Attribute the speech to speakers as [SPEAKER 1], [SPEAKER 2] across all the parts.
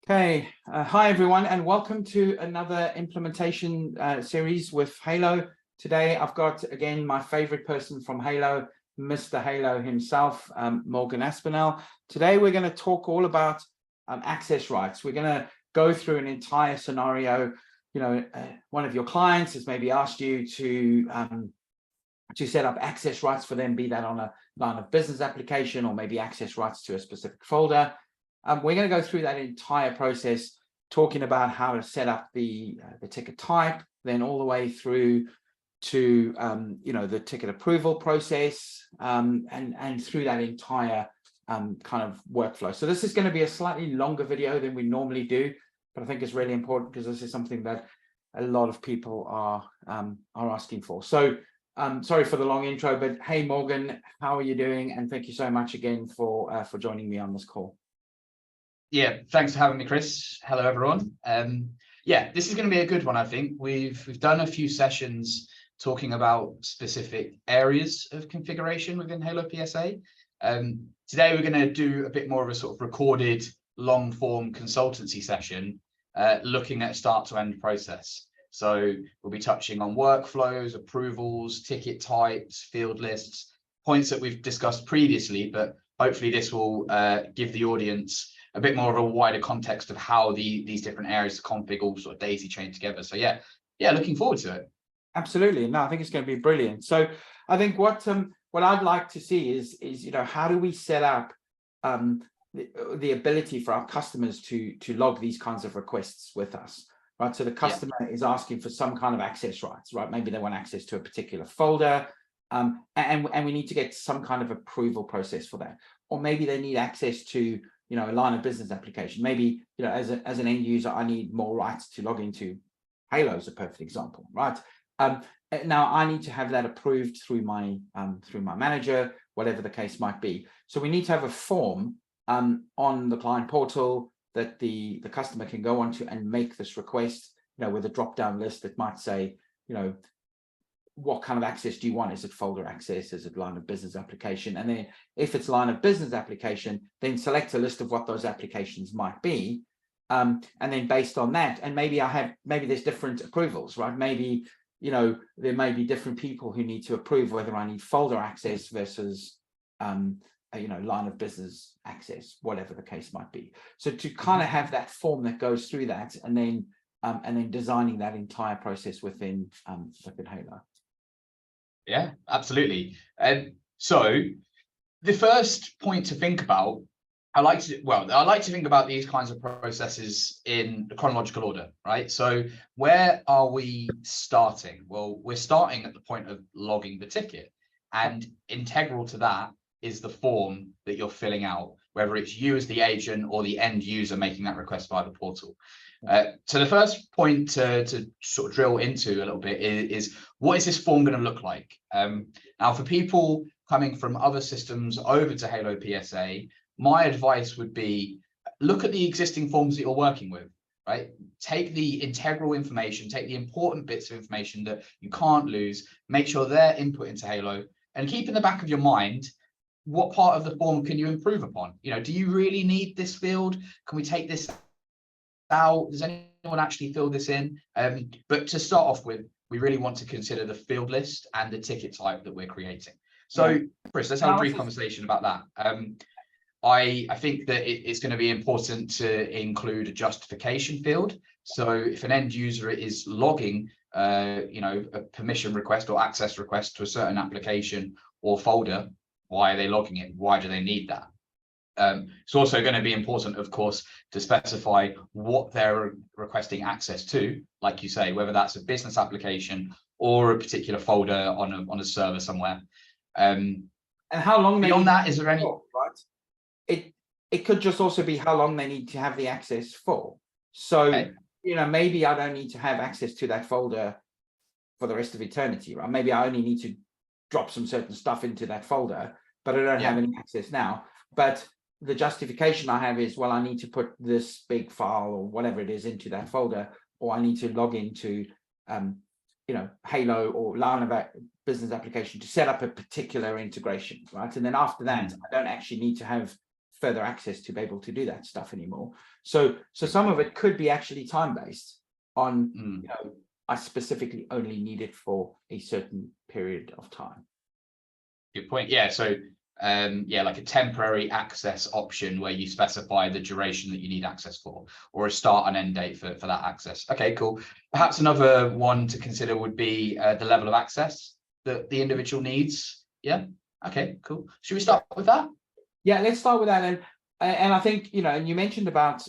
[SPEAKER 1] Okay, hi everyone, and welcome to another implementation series with Halo. Today I've got again my favorite person from Halo, Mr. Halo himself, Morgan Aspinall. Today we're going to talk all about access rights. We're going to go through an entire scenario. You know, one of your clients has maybe asked you to set up access rights for them, be that on a line of business application or maybe access rights to a specific folder. We're going to go through that entire process, talking about how to set up the ticket type, then all the way through to the ticket approval process, and through that entire kind of workflow. So this is going to be a slightly longer video than we normally do, but I think it's really important because this is something that a lot of people are asking for. So sorry for the long intro, but hey Morgan, how are you doing? And thank you so much again for joining me on this call.
[SPEAKER 2] Yeah, thanks for having me, Chris. Hello, everyone. Yeah, this is going to be a good one, I think. We've done a few sessions talking about specific areas of configuration within Halo PSA. Today, we're going to do a bit more of a sort of recorded long-form consultancy session, looking at start-to-end process. So we'll be touching on workflows, approvals, ticket types, field lists, points that we've discussed previously, but hopefully this will give the audience a bit more of a wider context of how these different areas of config all sort of daisy chain together. So yeah, looking forward to it.
[SPEAKER 1] Absolutely. No, I think it's going to be brilliant. So I think what I'd like to see is how do we set up the ability for our customers to log these kinds of requests with us, right? So the customer is asking for some kind of access rights, right? Maybe they want access to a particular folder, and we need to get some kind of approval process for that, or maybe they need access to a line of business application. Maybe, as an end user, I need more rights to log into Halo is a perfect example, right? Now I need to have that approved through my manager, whatever the case might be. So we need to have a form on the client portal that the customer can go onto and make this request, with a drop-down list that might say, what kind of access do you want? Is it folder access? Is it line of business application? And then if it's line of business application, then select a list of what those applications might be. And then based on that, and maybe there's different approvals, right? Maybe, there may be different people who need to approve whether I need folder access versus, line of business access, whatever the case might be. So to kind of have that form that goes through that, and then designing that entire process within Halo.
[SPEAKER 2] Yeah, absolutely. So the first point to think about, I like to think about these kinds of processes in the chronological order, right? So where are we starting? Well, we're starting at the point of logging the ticket, and integral to that is the form that you're filling out, whether it's you as the agent or the end user making that request via the portal. So the first point to sort of drill into a little bit is what is this form going to look like? Now, for people coming from other systems over to Halo PSA, my advice would be look at the existing forms that you're working with, right? Take the integral information, take the important bits of information that you can't lose, make sure they're input into Halo, and keep in the back of your mind, what part of the form can you improve upon? Do you really need this field? Can we take this out? Does anyone actually fill this in? But to start off with, we really want to consider the field list and the ticket type that we're creating. So, Chris, let's have a brief conversation about that. I think that it's going to be important to include a justification field. So if an end user is logging, a permission request or access request to a certain application or folder, why are they logging it? Why do they need that? It's also going to be important, of course, to specify what they're requesting access to, like you say, whether that's a business application or a particular folder on a server somewhere.
[SPEAKER 1] And how long
[SPEAKER 2] beyond that, is there any?
[SPEAKER 1] Right. It could just also be how long they need to have the access for. So, maybe I don't need to have access to that folder for the rest of eternity, right? Maybe I only need to drop some certain stuff into that folder, but I don't have any access now. But the justification I have is, well, I need to put this big file or whatever it is into that folder, or I need to log into, Halo or line of business application to set up a particular integration, right? And then after that, I don't actually need to have further access to be able to do that stuff anymore. So some of it could be actually time-based on, you know, I specifically only need it for a certain period of time.
[SPEAKER 2] Good point. Yeah. So yeah, like a temporary access option where you specify the duration that you need access for, or a start and end date for that access. Okay, cool. Perhaps another one to consider would be the level of access that the individual needs. Yeah. Okay, cool. Should we start with that?
[SPEAKER 1] Yeah, let's start with that. And I think, you know, and you mentioned about,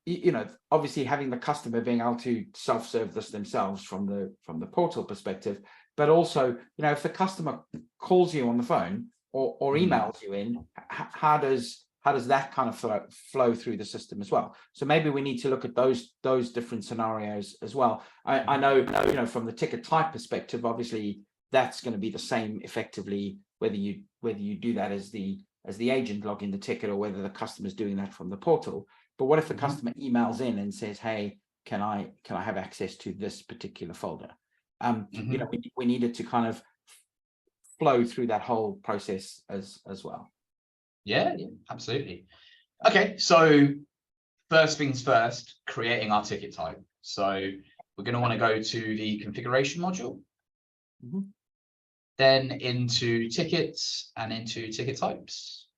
[SPEAKER 1] you know, obviously having the customer being able to self-serve this themselves from the portal perspective, but also, you know, if the customer calls you on the phone or emails you in, how does that kind of flow through the system as well? So maybe we need to look at those different scenarios as well. I know, you know, from the ticket type perspective, obviously that's going to be the same effectively, whether you do that as the agent logging the ticket or whether the customer's doing that from the portal. But what if the customer emails in and says, hey, can I have access to this particular folder? You know, we needed to kind of flow through that whole process as well.
[SPEAKER 2] Yeah, absolutely. Okay, so first things first, creating our ticket type. So we're going to want to go to the configuration module, then into tickets and into ticket types.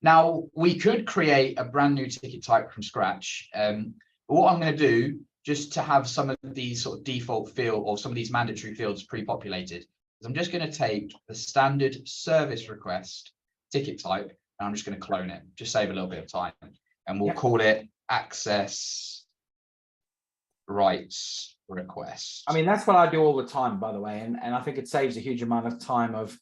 [SPEAKER 2] Now, we could create a brand new ticket type from scratch. But what I'm going to do, just to have some of these sort of default field or some of these mandatory fields pre-populated, is I'm just going to take the standard service request ticket type, and I'm just going to clone it, just save a little bit of time. And we'll call it access rights request.
[SPEAKER 1] I mean, that's what I do all the time, by the way. And I think it saves a huge amount of time of,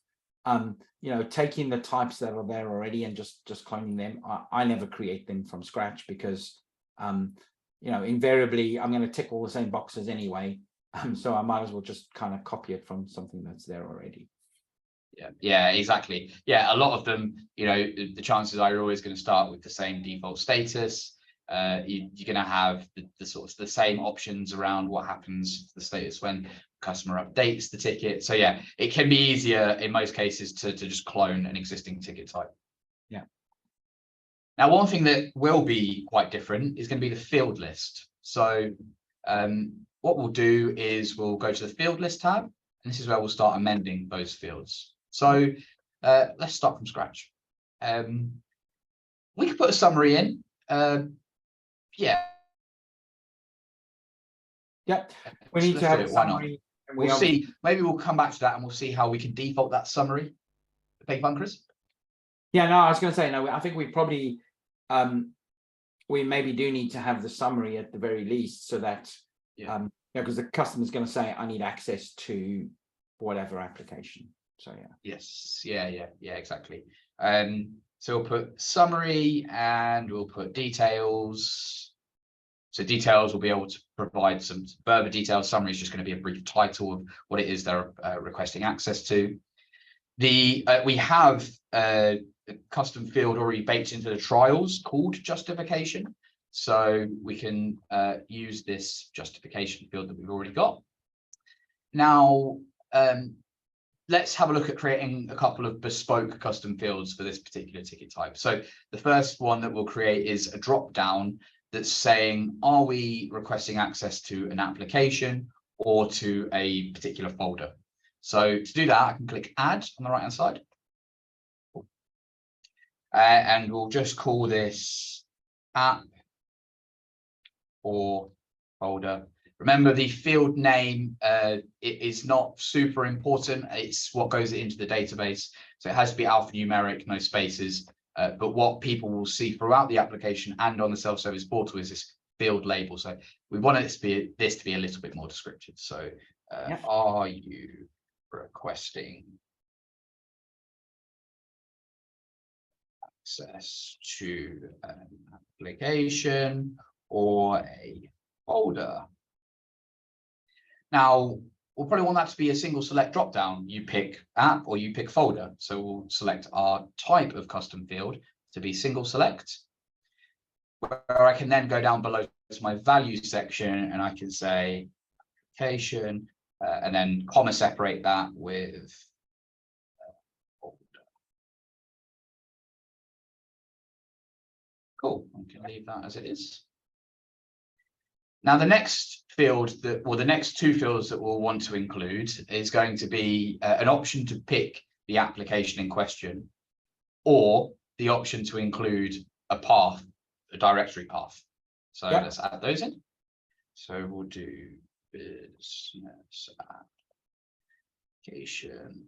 [SPEAKER 1] you know, taking the types that are there already and just cloning them. I never create them from scratch because, you know, invariably I'm going to tick all the same boxes anyway. So I might as well just kind of copy it from something that's there already.
[SPEAKER 2] Yeah, exactly. Yeah, a lot of them, you know, the chances are you're always going to start with the same default status. You're going to have the sort of the same options around what happens to the status when customer updates the ticket. So yeah, it can be easier in most cases to just clone an existing ticket type.
[SPEAKER 1] Yeah.
[SPEAKER 2] Now, one thing that will be quite different is going to be the field list. So what we'll do is we'll go to the field list tab, and this is where we'll start amending those fields. So let's start from scratch. We can put a summary in. Yeah.
[SPEAKER 1] We need to have a summary.
[SPEAKER 2] We'll see. Maybe we'll come back to that and we'll see how we can default that summary. Beg fun, Chris?
[SPEAKER 1] Yeah, no, I was going to say, no, I think we probably, we maybe do need to have the summary at the very least so that, because the customer's going to say, I need access to whatever application. So, yeah.
[SPEAKER 2] Yes. Yeah, exactly. So we'll put summary and we'll put details. So details will be able to provide some further details. Summary is just going to be a brief title of what it is they're requesting access to. We have a custom field already baked into the trials called justification. So we can use this justification field that we've already got. Now, let's have a look at creating a couple of bespoke custom fields for this particular ticket type. So the first one that we'll create is a drop down that's saying, are we requesting access to an application or to a particular folder? So to do that, I can click add on the right hand side. And we'll just call this app or folder. Remember, the field name it is not super important. It's what goes into the database. So it has to be alphanumeric, no spaces. But what people will see throughout the application and on the self-service portal is this field label. So we want this to be a little bit more descriptive. So are you requesting access to an application or a folder? Now, we'll probably want that to be a single select dropdown. You pick app or you pick folder. So we'll select our type of custom field to be single select, where I can then go down below to my values section and I can say application and then comma separate that with folder. Cool. We can leave that as it is. Now, the next field that, or the next two fields that we'll want to include is going to be an option to pick the application in question, or the option to include a path, a directory path. So let's add those in. So we'll do business application.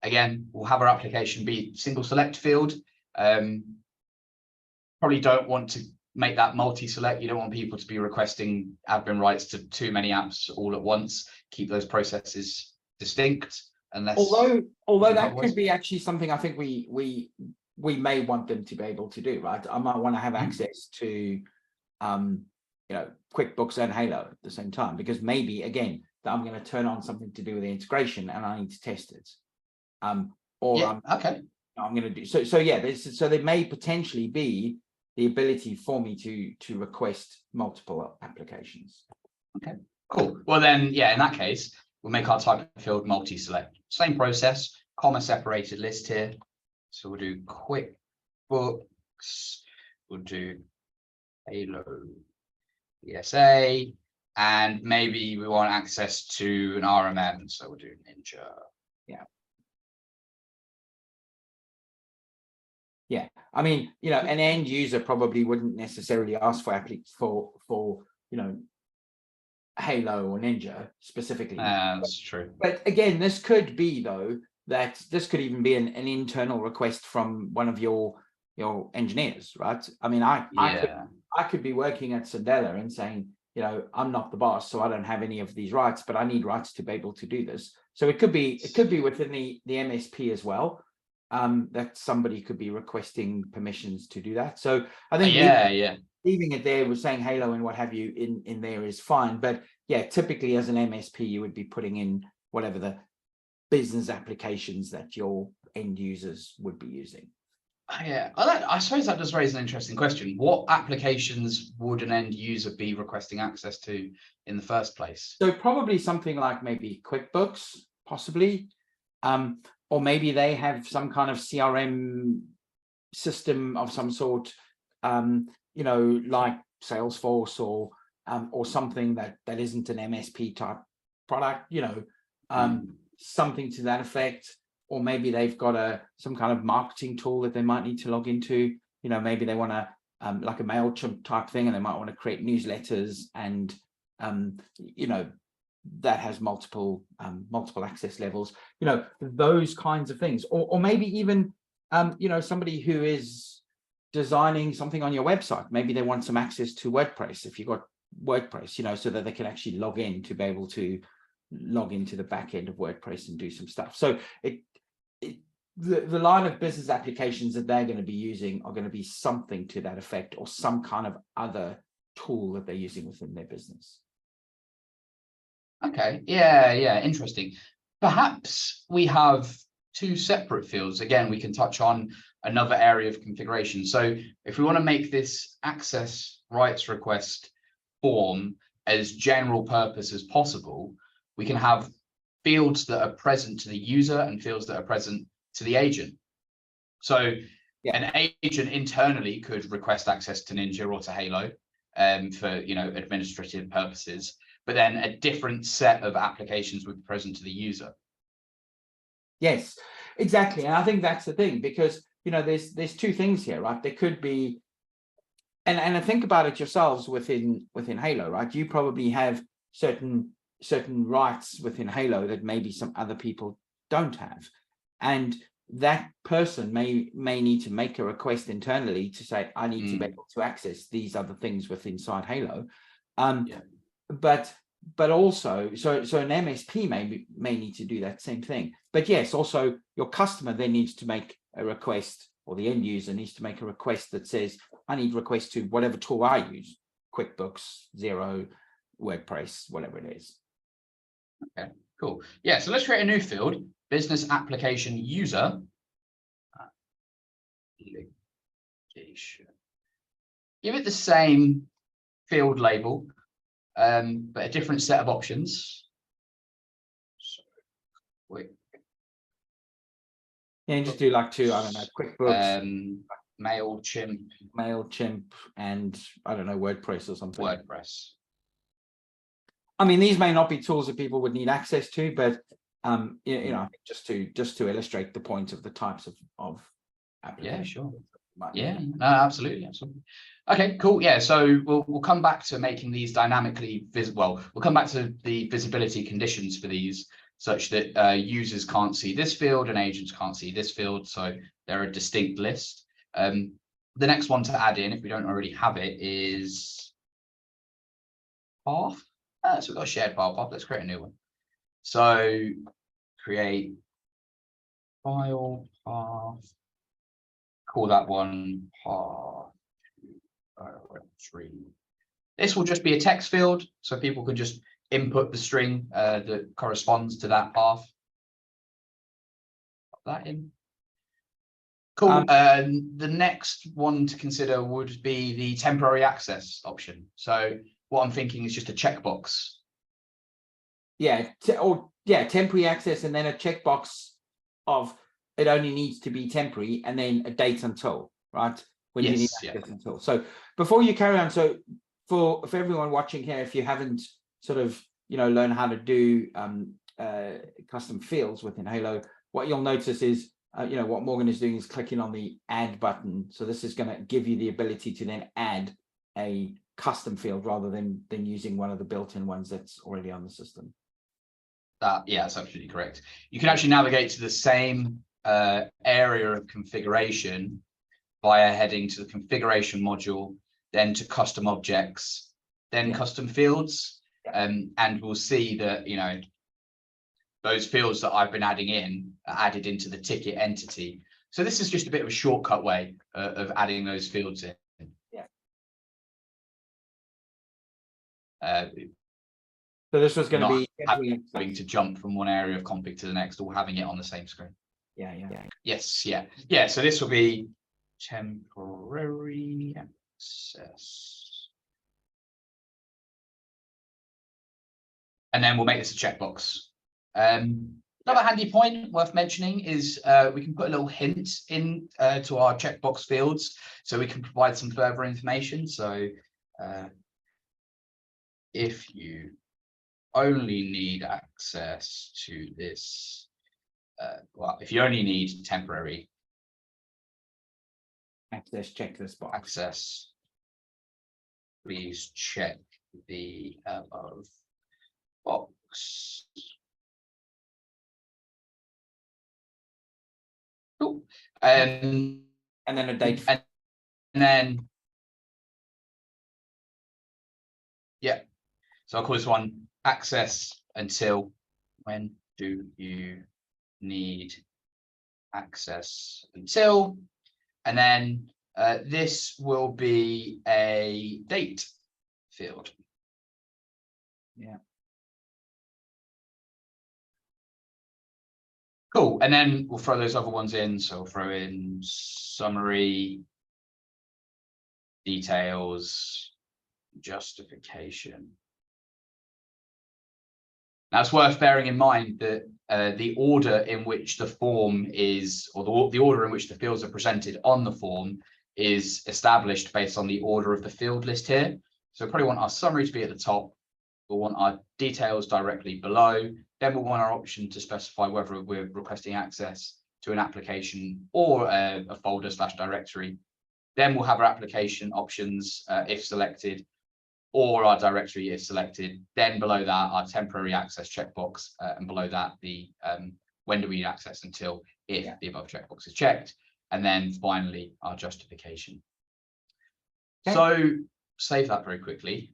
[SPEAKER 2] Again, we'll have our application be single select field. Probably don't want to make that multi-select. You don't want people to be requesting admin rights to too many apps all at once. Keep those processes distinct. Unless,
[SPEAKER 1] although that could be actually something I think we may want them to be able to do, right? I might want to have access to, you know, QuickBooks and Halo at the same time, because maybe again that I'm going to turn on something to do with the integration and I need to test it. I'm going to do so. So yeah, so there may potentially be the ability for me to request multiple applications.
[SPEAKER 2] Okay, cool. Well then, yeah, in that case, we'll make our type of field multi-select. Same process, comma separated list here. So we'll do QuickBooks, we'll do Halo ESA, and maybe we want access to an RMM, so we'll do Ninja.
[SPEAKER 1] Yeah, I mean, you know, an end user probably wouldn't necessarily ask for you know, Halo or Ninja specifically.
[SPEAKER 2] That's true.
[SPEAKER 1] But again, this could be though that this could even be an internal request from one of your engineers, right? I mean, I could be working at Sandela and saying, you know, I'm not the boss, so I don't have any of these rights, but I need rights to be able to do this. So it could be within the MSP as well. That somebody could be requesting permissions to do that. So I think leaving it there with saying Halo and what have you in there is fine. But yeah, typically as an MSP, you would be putting in whatever the business applications that your end users would be using.
[SPEAKER 2] Yeah, I suppose that does raise an interesting question. What applications would an end user be requesting access to in the first place?
[SPEAKER 1] So probably something like maybe QuickBooks, possibly. Or maybe they have some kind of CRM system of some sort, you know, like Salesforce or something that isn't an MSP type product, you know, something to that effect. Or maybe they've got some kind of marketing tool that they might need to log into. You know, maybe they want to like a MailChimp type thing, and they might want to create newsletters, and you know, that has multiple access levels, you know, those kinds of things. Or maybe even you know, somebody who is designing something on your website, maybe they want some access to WordPress, if you've got WordPress, you know, so that they can actually log in to be able to log into the back end of WordPress and do some stuff. So the line of business applications that they're going to be using are going to be something to that effect, or some kind of other tool that they're using within their business.
[SPEAKER 2] Okay, yeah, interesting. Perhaps we have two separate fields. Again, we can touch on another area of configuration. So if we want to make this access rights request form as general purpose as possible, we can have fields that are present to the user and fields that are present to the agent. So an agent internally could request access to Ninja or to Halo for, you know, administrative purposes, but then a different set of applications would be present to the user. Yes,
[SPEAKER 1] exactly. And I think that's the thing, because, you know, there's two things here, right? There could be, and think about it yourselves within Halo, right? You probably have certain rights within Halo that maybe some other people don't have. And that person may need to make a request internally to say, I need to be able to access these other things within inside Halo. But also, so an MSP may need to do that same thing. But yes, also your customer then needs to make a request, or the end user needs to make a request that says, I need request to whatever tool I use, QuickBooks, Xero, WordPress, whatever it is.
[SPEAKER 2] Okay, cool. Yeah, so let's create a new field, business application user. Give it the same field label, but a different set of options. So,
[SPEAKER 1] Yeah, and just do like two, I don't know, QuickBooks, MailChimp, and I don't know, WordPress or something.
[SPEAKER 2] WordPress.
[SPEAKER 1] I mean, these may not be tools that people would need access to, but you know, just to illustrate the point of the types of applications.
[SPEAKER 2] Yeah, sure. Yeah, no, absolutely. Okay, cool. Yeah, so we'll come back to making these dynamically visible. We'll come back to the visibility conditions for these, such that users can't see this field and agents can't see this field, so they're a distinct list. The next one to add in, if we don't already have it, is path. So we've got a shared file path. Let's create a new one. So create file path. Call that one path 3. This will just be a text field, so people can just input the string that corresponds to that path. Put that in. Cool. The next one to consider would be the temporary access option. So what I'm thinking is just a checkbox.
[SPEAKER 1] Yeah, temporary access, and then a checkbox of it only needs to be temporary, and then a date until, right? When you need access until. So before you carry on, so for everyone watching here, if you haven't sort of, you know, learned how to do custom fields within Halo, what you'll notice is, you know, what Morgan is doing is clicking on the add button. So this is going to give you the ability to then add a custom field rather than using one of the built-in ones that's already on the system.
[SPEAKER 2] Yeah, that's absolutely correct. You can actually navigate to the same area of configuration via heading to the configuration module, then to custom objects, then custom fields. And we'll see that, you know, those fields that I've been adding in are added into the ticket entity. So this is just a bit of a shortcut way of adding those fields in.
[SPEAKER 1] So this was going to be
[SPEAKER 2] having to jump from one area of config to the next, or having it on the same screen. Yes. So this will be temporary access, and then we'll make this a checkbox. Another handy point worth mentioning is we can put a little hint in to our checkbox fields, so we can provide some further information. So if you only need access to this, well, if you only need temporary
[SPEAKER 1] access, check this box.
[SPEAKER 2] Access, please check the above box. Cool. And
[SPEAKER 1] then a date.
[SPEAKER 2] And then, yeah. So I'll call this one access until. When do you need access until? And then this will be a date field.
[SPEAKER 1] Yeah.
[SPEAKER 2] Cool. And then we'll throw those other ones in. So we'll throw in summary, details, justification. Now, it's worth bearing in mind that the order in which the form is, or the order in which the fields are presented on the form is established based on the order of the field list here. So we probably want our summary to be at the top. We'll want our details directly below. Then we'll want our option to specify whether we're requesting access to an application or a folder/directory. Then we'll have our application options if selected, or our directory if selected. Then below that, our temporary access checkbox, and below that, the when do we need access until, if the above checkbox is checked. And then finally, our justification. Okay. So save that very quickly.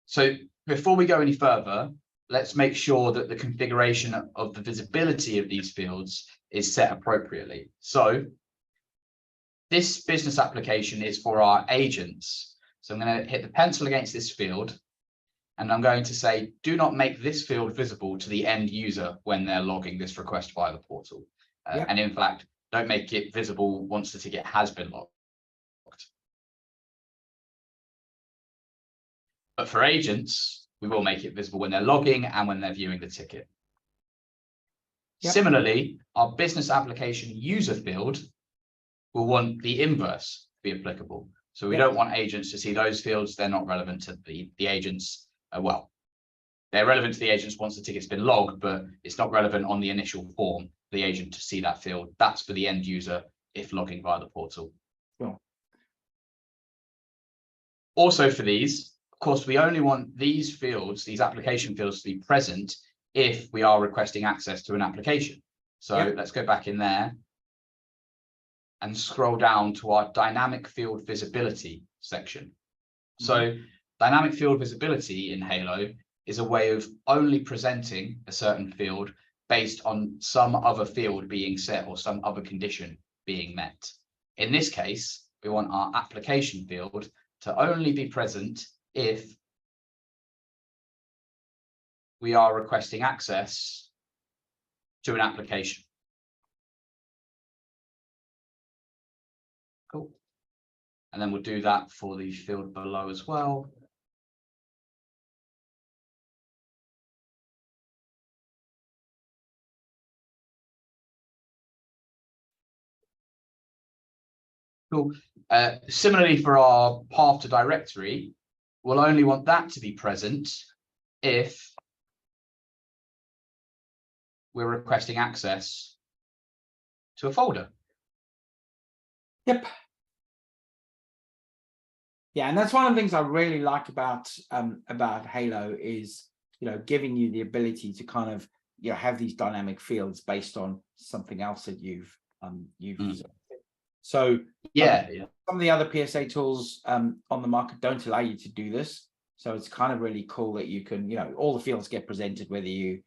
[SPEAKER 2] So before we go any further, let's make sure that the configuration of the visibility of these fields is set appropriately. So this business application is for our agents. So I'm going to hit the pencil against this field, and I'm going to say, do not make this field visible to the end user when they're logging this request via the portal. And in fact, don't make it visible once the ticket has been logged. But for agents, we will make it visible when they're logging and when they're viewing the ticket.
[SPEAKER 1] Yep.
[SPEAKER 2] Similarly, our business application user field will want the inverse to be applicable. So we
[SPEAKER 1] Yep.
[SPEAKER 2] don't want agents to see those fields. They're not relevant to the agents. Well, they're relevant to the agents once the ticket's been logged, but it's not relevant on the initial form for the agent to see that field. That's for the end user if logging via the portal.
[SPEAKER 1] Sure.
[SPEAKER 2] Also for these, of course, we only want these fields, these application fields, to be present if we are requesting access to an application. So
[SPEAKER 1] Yep.
[SPEAKER 2] let's go back in there and scroll down to our dynamic field visibility section. So dynamic field visibility in Halo is a way of only presenting a certain field based on some other field being set or some other condition being met. In this case, we want our application field to only be present if we are requesting access to an application. Cool. And then we'll do that for the field below as well. Cool. Similarly, for our path to directory, we'll only want that to be present if we're requesting access to a folder.
[SPEAKER 1] Yep. Yeah, and that's one of the things I really like about Halo is, giving you the ability to kind of, have these dynamic fields based on something else that you've So
[SPEAKER 2] yeah,
[SPEAKER 1] some of the other PSA tools on the market don't allow you to do this. So it's kind of really cool that you can, all the fields get presented whether you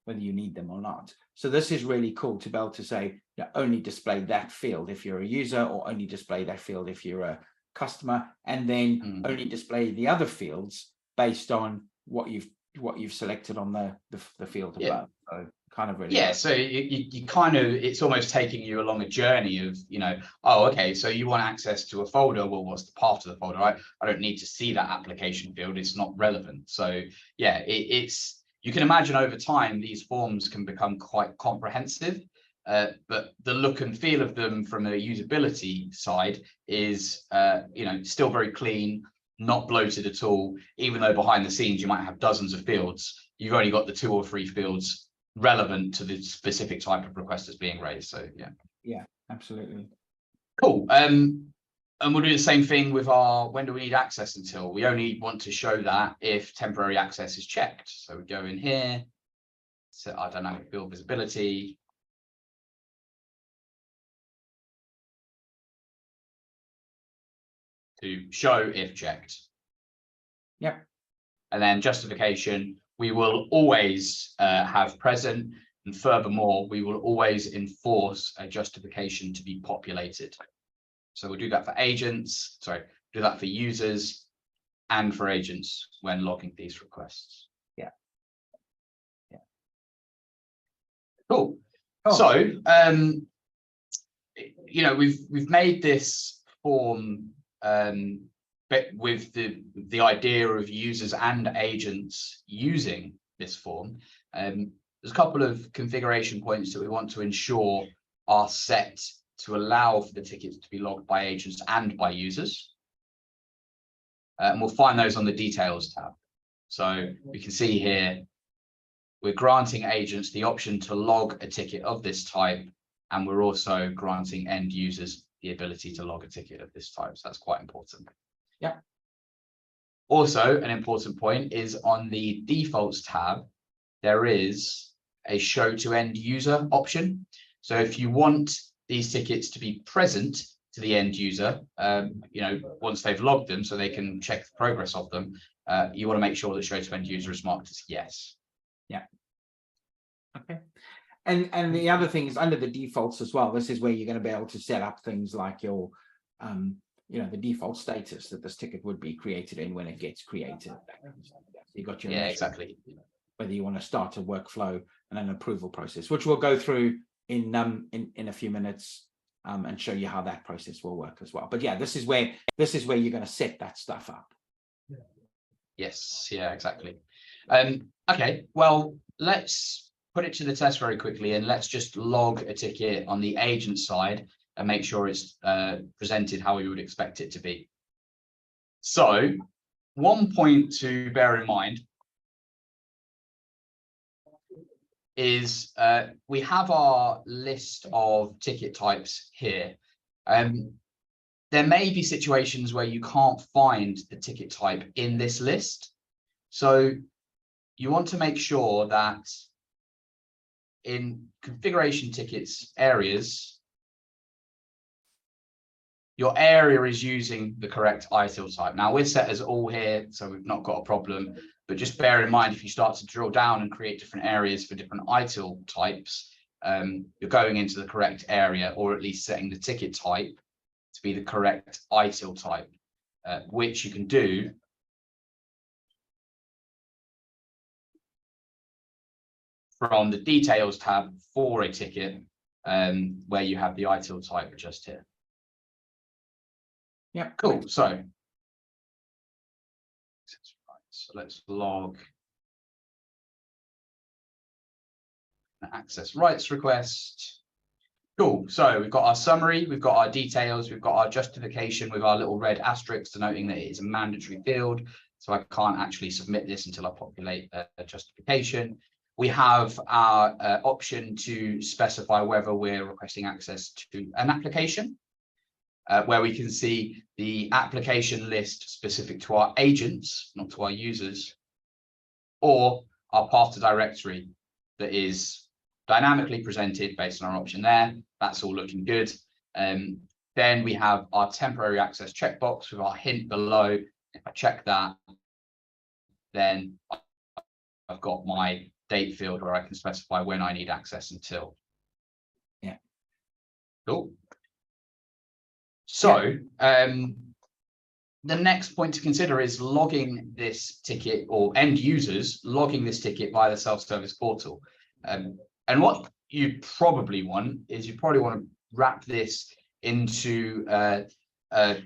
[SPEAKER 1] need them or not. So this is really cool to be able to say, only display that field if you're a user, or only display that field if you're a customer, and then only display the other fields based on what you've selected on the field above. So kind of really
[SPEAKER 2] so you kind of, it's almost taking you along a journey of, oh, okay, so you want access to a folder. Well, what's the path to the folder? I don't need to see that application field. It's not relevant. So yeah, it's you can imagine over time these forms can become quite comprehensive. But the look and feel of them from a usability side is, still very clean, not bloated at all. Even though behind the scenes you might have dozens of fields, you've only got the 2 or 3 fields relevant to the specific type of request that's being raised. So
[SPEAKER 1] yeah, absolutely.
[SPEAKER 2] Cool. And we'll do the same thing with our when do we need access until. We only want to show that if temporary access is checked. So we go in here, set our dynamic field visibility. To show if checked.
[SPEAKER 1] Yep.
[SPEAKER 2] And then justification, we will always have present, and furthermore, we will always enforce a justification to be populated. So we'll do that for agents, do that for users and for agents when logging these requests.
[SPEAKER 1] Yeah.
[SPEAKER 2] Cool.
[SPEAKER 1] Oh.
[SPEAKER 2] So, we've made this form but with the idea of users and agents using this form. There's a couple of configuration points that we want to ensure are set to allow for the tickets to be logged by agents and by users. And we'll find those on the details tab. So we can see here, we're granting agents the option to log a ticket of this type, and we're also granting end users the ability to log a ticket of this type. So that's quite important.
[SPEAKER 1] Yeah.
[SPEAKER 2] Also, an important point is on the defaults tab, there is a show to end user option. So if you want these tickets to be present to the end user, once they've logged them so they can check the progress of them, you want to make sure that show to end user is marked as yes.
[SPEAKER 1] Yeah. Okay. And the other thing is under the defaults as well. This is where you're going to be able to set up things like your, the default status that this ticket would be created in when it gets created. You got your
[SPEAKER 2] exactly.
[SPEAKER 1] Whether you want to start a workflow and an approval process, which we'll go through in a few minutes and show you how that process will work as well. But yeah, this is where you're going to set that stuff up.
[SPEAKER 2] Yes. Yeah. Exactly. Okay. Well, let's put it to the test very quickly, and let's just log a ticket on the agent side and make sure it's presented how we would expect it to be. So one point to bear in mind is we have our list of ticket types here. There may be situations where you can't find the ticket type in this list. So you want to make sure that in configuration tickets areas, your area is using the correct ITIL type. Now we're set as all here, so we've not got a problem, but just bear in mind, if you start to drill down and create different areas for different ITIL types, you're going into the correct area, or at least setting the ticket type to be the correct ITIL type, which you can do from the details tab for a ticket, where you have the ITIL type just here.
[SPEAKER 1] Yeah,
[SPEAKER 2] cool. So let's log an access rights request. Cool. So we've got our summary, we've got our details, we've got our justification with our little red asterisk denoting that it is a mandatory field. So I can't actually submit this until I populate a justification. We have our option to specify whether we're requesting access to an application, where we can see the application list specific to our agents, not to our users, or our path to directory that is dynamically presented based on our option there. That's all looking good. Then we have our temporary access checkbox with our hint below. If I check that, then I've got my date field where I can specify when I need access until.
[SPEAKER 1] Yeah.
[SPEAKER 2] Cool. So the next point to consider is logging this ticket, or end users logging this ticket via the self-service portal. And what you probably want is you probably want to wrap this into a sort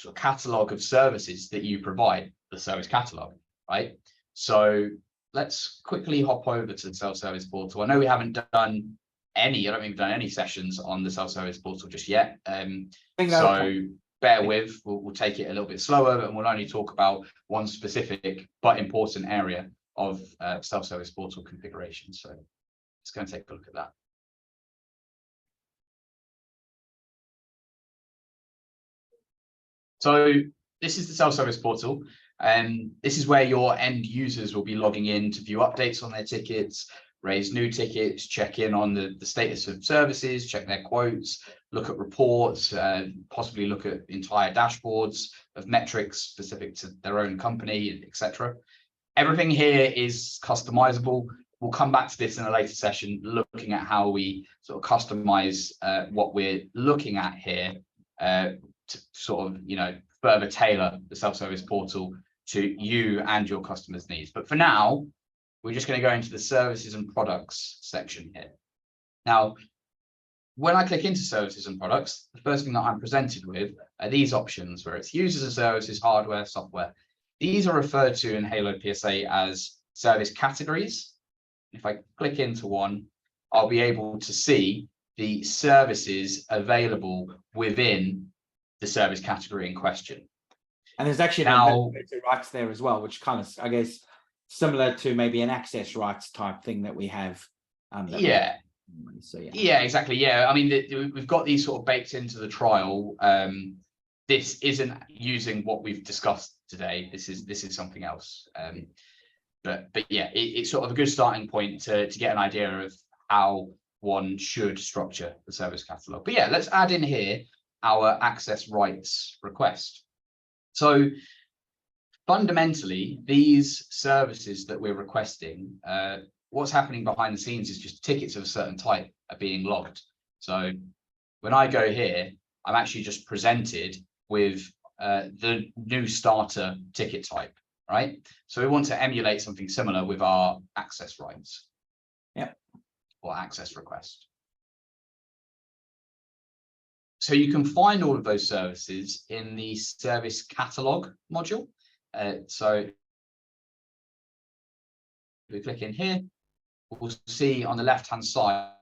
[SPEAKER 2] of catalog of services that you provide, the service catalog, right? So let's quickly hop over to the self-service portal. I know we haven't done any, I don't think we've done any sessions on the self-service portal just yet. So bear with, we'll take it a little bit slower, and we'll only talk about one specific but important area of self-service portal configuration. So let's go and take a look at that. So this is the self-service portal, and this is where your end users will be logging in to view updates on their tickets, raise new tickets, check in on the status of services, check their quotes, look at reports, possibly look at entire dashboards of metrics specific to their own company, etc. Everything here is customizable. We'll come back to this in a later session, looking at how we sort of customize what we're looking at here to sort of, further tailor the self-service portal to you and your customers' needs. But for now, we're just going to go into the services and products section here. Now, when I click into services and products, the first thing that I'm presented with are these options where it's users and services, hardware, software. These are referred to in Halo PSA as service categories. If I click into one, I'll be able to see the services available within the service category in question.
[SPEAKER 1] And there's actually now rights there as well, which kind of, I guess, similar to maybe an access rights type thing that we have. Yeah,
[SPEAKER 2] exactly. Yeah, I mean, we've got these sort of baked into the trial. This isn't using what we've discussed today. This is something else. But yeah, it's sort of a good starting point to get an idea of how one should structure the service catalog. But yeah, let's add in here our access rights request. So fundamentally, these services that we're requesting, what's happening behind the scenes is just tickets of a certain type are being logged. So when I go here, I'm actually just presented with the new starter ticket type, right? So we want to emulate something similar with our access rights.
[SPEAKER 1] Yeah.
[SPEAKER 2] Or access request. So you can find all of those services in the service catalog module. So we click in here, we'll see on the left-hand side,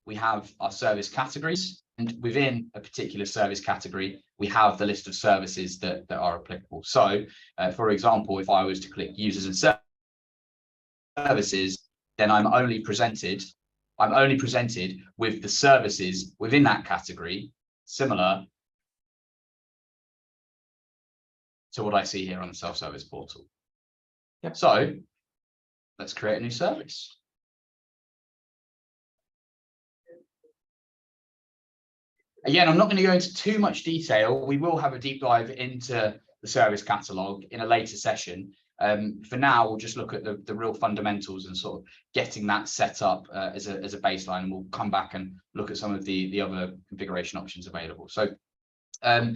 [SPEAKER 2] we have our service categories, and within a particular service category, we have the list of services that are applicable. So, for example, if I was to click users and services, then I'm only presented with the services within that category, similar to what I see here on the self-service portal.
[SPEAKER 1] Yep.
[SPEAKER 2] So let's create a new service. Again, I'm not going to go into too much detail. We will have a deep dive into the service catalog in a later session. For now, we'll just look at the real fundamentals and sort of getting that set up as a baseline, and we'll come back and look at some of the other configuration options available. So for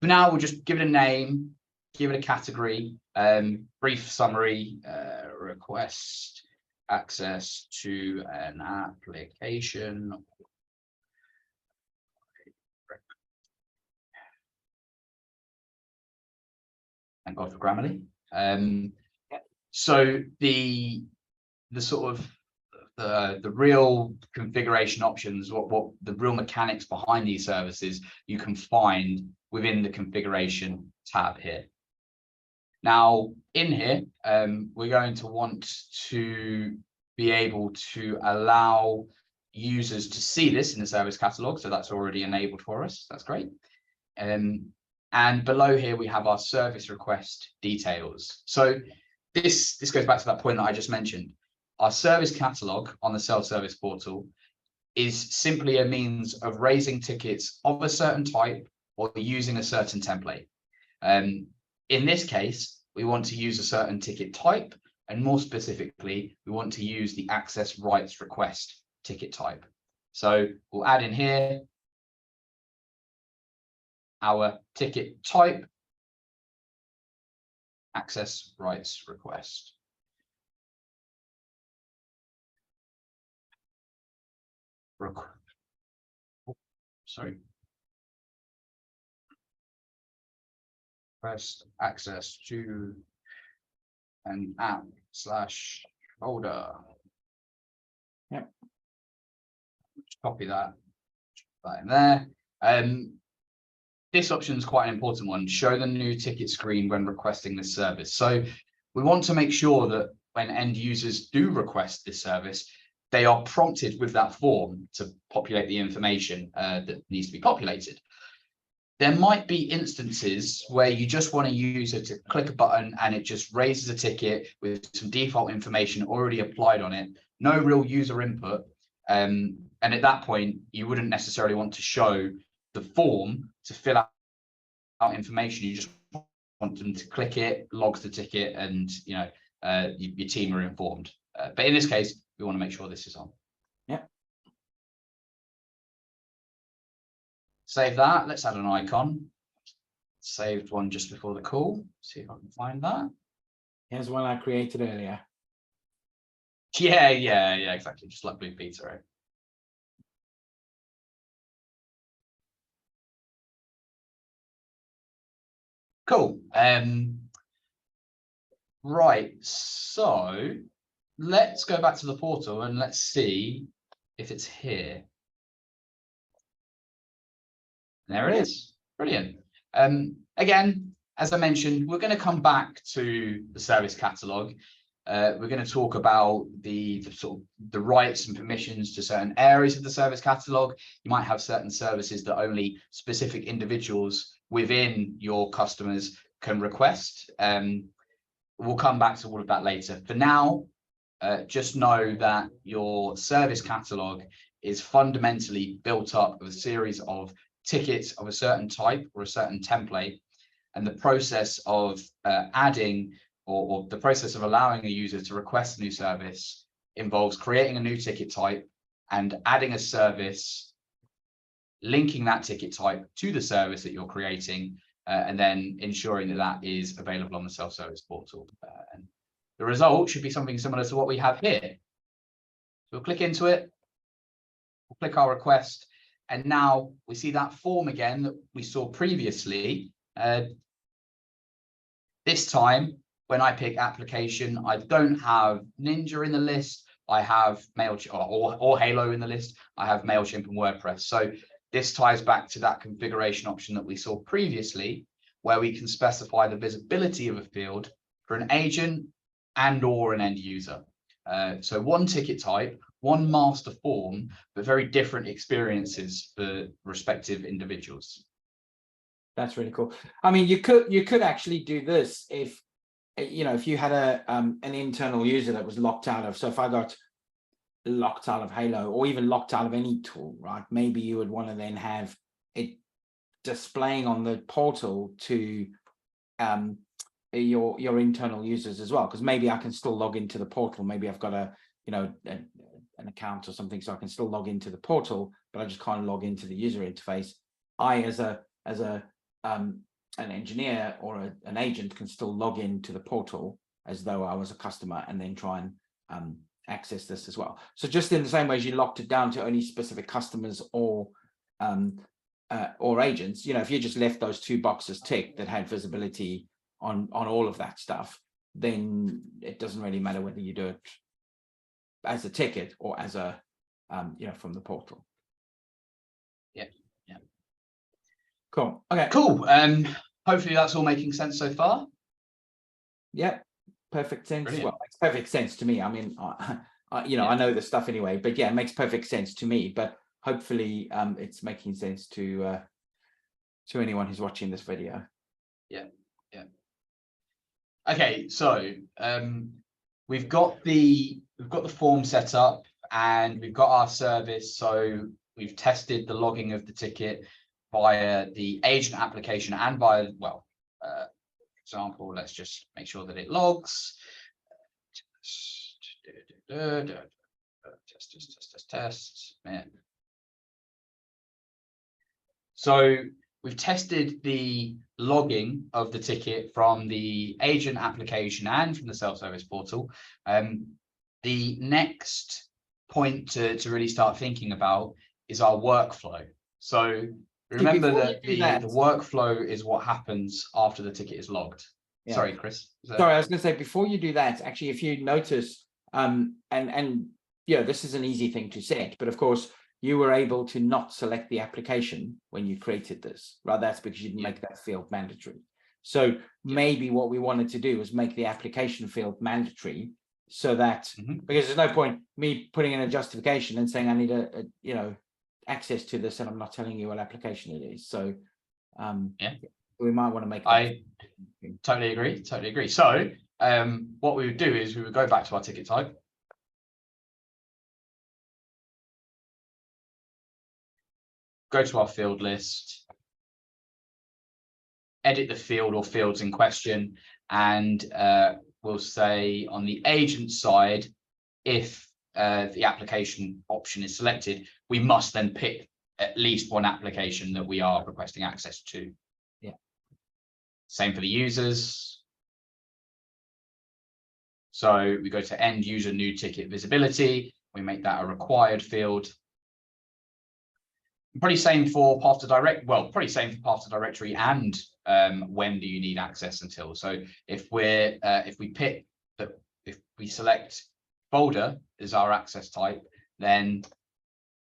[SPEAKER 2] now, we'll just give it a name, give it a category, brief summary, request access to an application. Thank God for Grammarly. So the sort of the real configuration options, what the real mechanics behind these services, you can find within the configuration tab here. Now, in here, we're going to want to be able to allow users to see this in the service catalog. So that's already enabled for us. That's great. And below here, we have our service request details. So this goes back to that point that I just mentioned. Our service catalog on the self-service portal is simply a means of raising tickets of a certain type or using a certain template. In this case, we want to use a certain ticket type, and more specifically, we want to use the access rights request ticket type. So we'll add in here our ticket type, access rights request. Request access to an app / folder.
[SPEAKER 1] Yep.
[SPEAKER 2] Copy that, put that in there. This option is quite an important one. Show the new ticket screen when requesting this service. So we want to make sure that when end users do request this service, they are prompted with that form to populate the information that needs to be populated. There might be instances where you just want a user to click a button and it just raises a ticket with some default information already applied on it, no real user input. And at that point, you wouldn't necessarily want to show the form to fill out information. You just want them to click it, logs the ticket, and your team are informed. But in this case, we want to make sure this is on.
[SPEAKER 1] Yeah.
[SPEAKER 2] Save that. Let's add an icon. Saved one just before the call. See if I can find that.
[SPEAKER 1] Here's one I created earlier.
[SPEAKER 2] Yeah, exactly. Just like Blue Peter, right? Cool. Right, so let's go back to the portal and let's see if it's here. There it is. Brilliant. Again, as I mentioned, we're going to come back to the service catalog. We're going to talk about the rights and permissions to certain areas of the service catalog. You might have certain services that only specific individuals within your customers can request. We'll come back to all of that later. For now, just know that your service catalog is fundamentally built up of a series of tickets of a certain type or a certain template, and the process of adding or the process of allowing a user to request a new service involves creating a new ticket type and adding a service, linking that ticket type to the service that you're creating, and then ensuring that that is available on the self-service portal. And the result should be something similar to what we have here. So we'll click into it, we'll click our request, and now we see that form again that we saw previously. This time when I pick application, I don't have Ninja in the list. I have MailChimp or Halo in the list. I have MailChimp and WordPress. So this ties back to that configuration option that we saw previously, where we can specify the visibility of a field for an agent and or an end user. So one ticket type, one master form, but very different experiences for respective individuals.
[SPEAKER 1] That's really cool. I mean, you could actually do this if, you know, if you had an internal user that was locked out of, so if I got locked out of Halo or even locked out of any tool, right? Maybe you would want to then have it displaying on the portal to your internal users as well, because maybe I can still log into the portal. Maybe I've got an account or something, so I can still log into the portal, but I just can't log into the user interface. I as an engineer or an agent can still log into the portal as though I was a customer and then try and access this as well. So just in the same way as you locked it down to only specific customers or agents, you know, if you just left those two boxes ticked that had visibility on all of that stuff, then it doesn't really matter whether you do it as a ticket or as a you know, from the portal.
[SPEAKER 2] Yeah.
[SPEAKER 1] Cool. Okay.
[SPEAKER 2] Cool. Hopefully that's all making sense so far.
[SPEAKER 1] Yeah, perfect sense.
[SPEAKER 2] Brilliant.
[SPEAKER 1] Well, it makes perfect sense to me. I mean, you know, I know the stuff anyway, but yeah, it makes perfect sense to me. But hopefully, it's making sense to anyone who's watching this video. Yeah.
[SPEAKER 2] Okay, so we've got the form set up and we've got our service. So we've tested the logging of the ticket via the agent application and via, well, for example, let's just make sure that it logs. Test. Man. So we've tested the logging of the ticket from the agent application and from the self-service portal. The next point to really start thinking about is our workflow. So remember that the workflow is what happens after the ticket is logged. Yeah. Sorry, Chris.
[SPEAKER 1] Sorry, I was going to say, before you do that, actually, if you notice, and yeah, this is an easy thing to set, but of course, you were able to not select the application when you created this, right? That's because you didn't make that field mandatory. So maybe what we wanted to do was make the application field mandatory, so that because there's no point me putting in a justification and saying I need a you know, access to this, and I'm not telling you what application it is. So we might want to make that.
[SPEAKER 2] I totally agree. So what we would do is we would go back to our ticket type. Go to our field list, edit the field or fields in question, and we'll say on the agent side, if the application option is selected, we must then pick at least one application that we are requesting access to.
[SPEAKER 1] Yeah.
[SPEAKER 2] Same for the users. So we go to end user new ticket visibility. We make that a required field. Probably same for path to direct. Well, probably same for path to directory and when do you need access until. So if we select folder as our access type, then